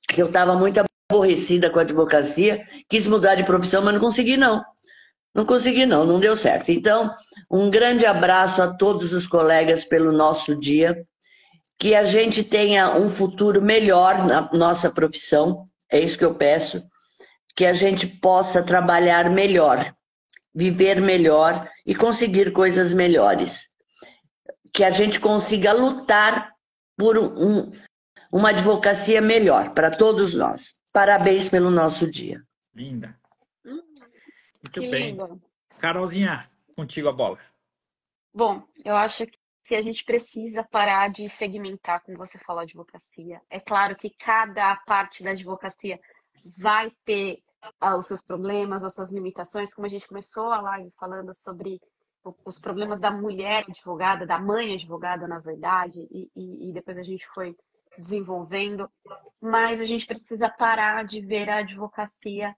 S5: que eu estava muito aborrecida com a advocacia, quis mudar de profissão, mas não consegui não. Não deu certo. Então, um grande abraço a todos os colegas pelo nosso dia, que a gente tenha um futuro melhor na nossa profissão, é isso que eu peço, que a gente possa trabalhar melhor, viver melhor e conseguir coisas melhores. Que a gente consiga lutar por uma advocacia melhor para todos nós. Parabéns pelo nosso dia.
S1: Linda. Muito
S2: Que
S1: bem.
S2: lindo.
S1: Carolzinha, contigo a bola.
S2: Bom, eu acho que a gente precisa parar de segmentar, como você falou, a advocacia. É claro que cada parte da advocacia vai ter os seus problemas, as suas limitações, como a gente começou a live falando sobre os problemas da mulher advogada, da mãe advogada, na verdade, e depois a gente foi desenvolvendo, mas a gente precisa parar de ver a advocacia,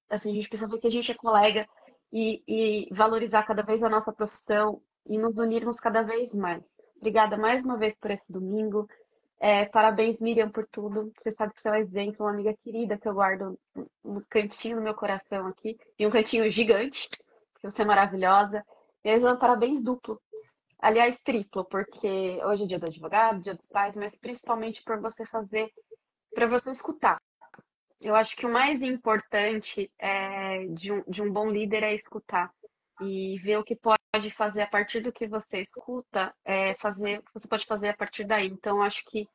S2: assim, a gente precisa ver que a gente é colega e valorizar cada vez a nossa profissão e nos unirmos cada vez mais. Obrigada mais uma vez por esse domingo. Parabéns, Miriam, por tudo. Você sabe que você é um exemplo, uma amiga querida que eu guardo no cantinho do meu coração aqui, e um cantinho gigante, porque você é maravilhosa. E aí, parabéns duplo. Aliás, triplo, porque hoje é dia do advogado, dia dos pais, mas principalmente por você fazer, para você escutar. Eu acho que o mais importante de um bom líder é escutar. e ver o que pode fazer a partir do que você escuta, fazer o que você pode fazer a partir daí. Então, acho que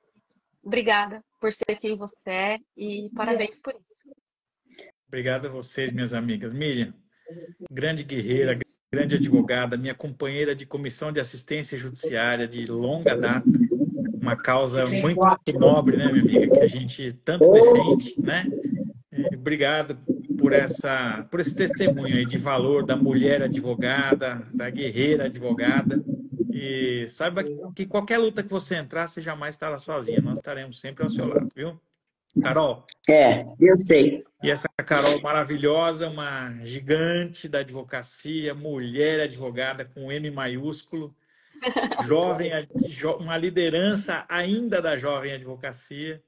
S2: obrigada por ser quem você é e parabéns por isso.
S1: Obrigado a vocês, minhas amigas. Miriam, grande guerreira, grande advogada, minha companheira de comissão de assistência judiciária de longa data, uma causa muito nobre, né, minha amiga, que a gente tanto defende, né? Obrigado por esse testemunho aí de valor da mulher advogada, da guerreira advogada. E saiba que qualquer luta que você entrar, você jamais estará sozinha. Nós estaremos sempre ao seu lado, viu? Carol,
S5: Eu sei.
S1: e essa Carol maravilhosa, uma gigante da advocacia, mulher advogada com M maiúsculo, jovem, uma liderança ainda da jovem advocacia.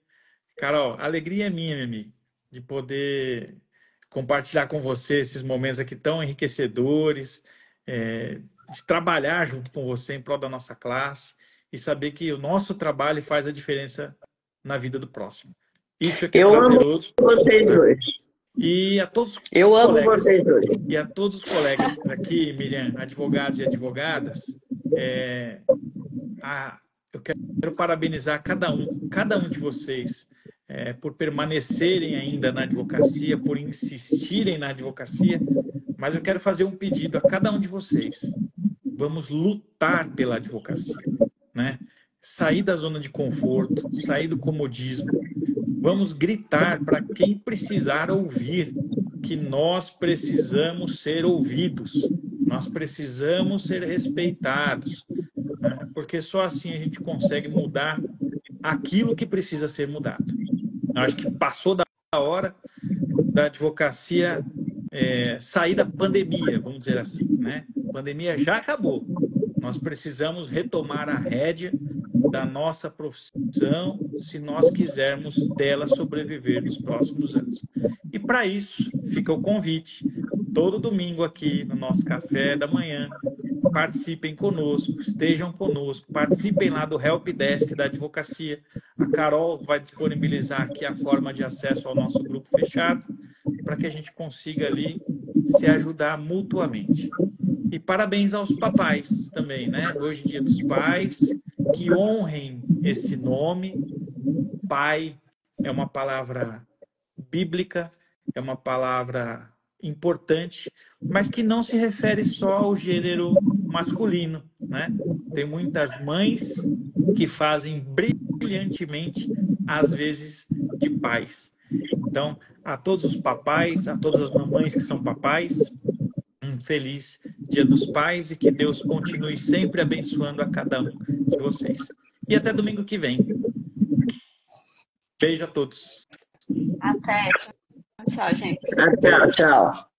S1: Carol, a alegria é minha, meu amigo, de poder compartilhar com você esses momentos aqui tão enriquecedores, de trabalhar junto com você em prol da nossa classe e saber que o nosso trabalho faz a diferença na vida do próximo. Isso é que é
S5: Eu amo
S1: prazeroso.
S5: vocês dois.
S1: E a todos os
S5: Eu amo
S1: colegas,
S5: vocês dois.
S1: e a todos os colegas aqui, Miriam, advogados e advogadas, eu quero parabenizar cada um de vocês, por permanecerem ainda na advocacia, por insistirem na advocacia, mas eu quero fazer um pedido a cada um de vocês. Vamos lutar pela advocacia, né? Sair da zona de conforto, sair do comodismo. Vamos gritar para quem precisar ouvir que nós precisamos ser ouvidos, nós precisamos ser respeitados, né? Porque só assim a gente consegue mudar aquilo que precisa ser mudado. Eu acho que passou da hora da advocacia sair da pandemia, vamos dizer assim, né? A pandemia já acabou. Nós precisamos retomar a rédea da nossa profissão se nós quisermos dela sobreviver nos próximos anos. E para isso fica o convite, todo domingo aqui no nosso café da manhã, participem conosco, estejam conosco, participem lá do Help Desk da advocacia. A Carol vai disponibilizar aqui a forma de acesso ao nosso grupo fechado, para que a gente consiga ali se ajudar mutuamente. E parabéns aos papais também, né? Hoje é Dia dos Pais, que honrem esse nome. Pai é uma palavra bíblica, é uma palavra importante, mas que não se refere só ao gênero masculino, né? Tem muitas mães que fazem brilhantemente, às vezes, de pais. Então, a todos os papais, a todas as mamães que são papais, um feliz Dia dos Pais e que Deus continue sempre abençoando a cada um de vocês. E até domingo que vem. Beijo a todos.
S2: Até. Tchau, gente.
S5: Tchau, tchau.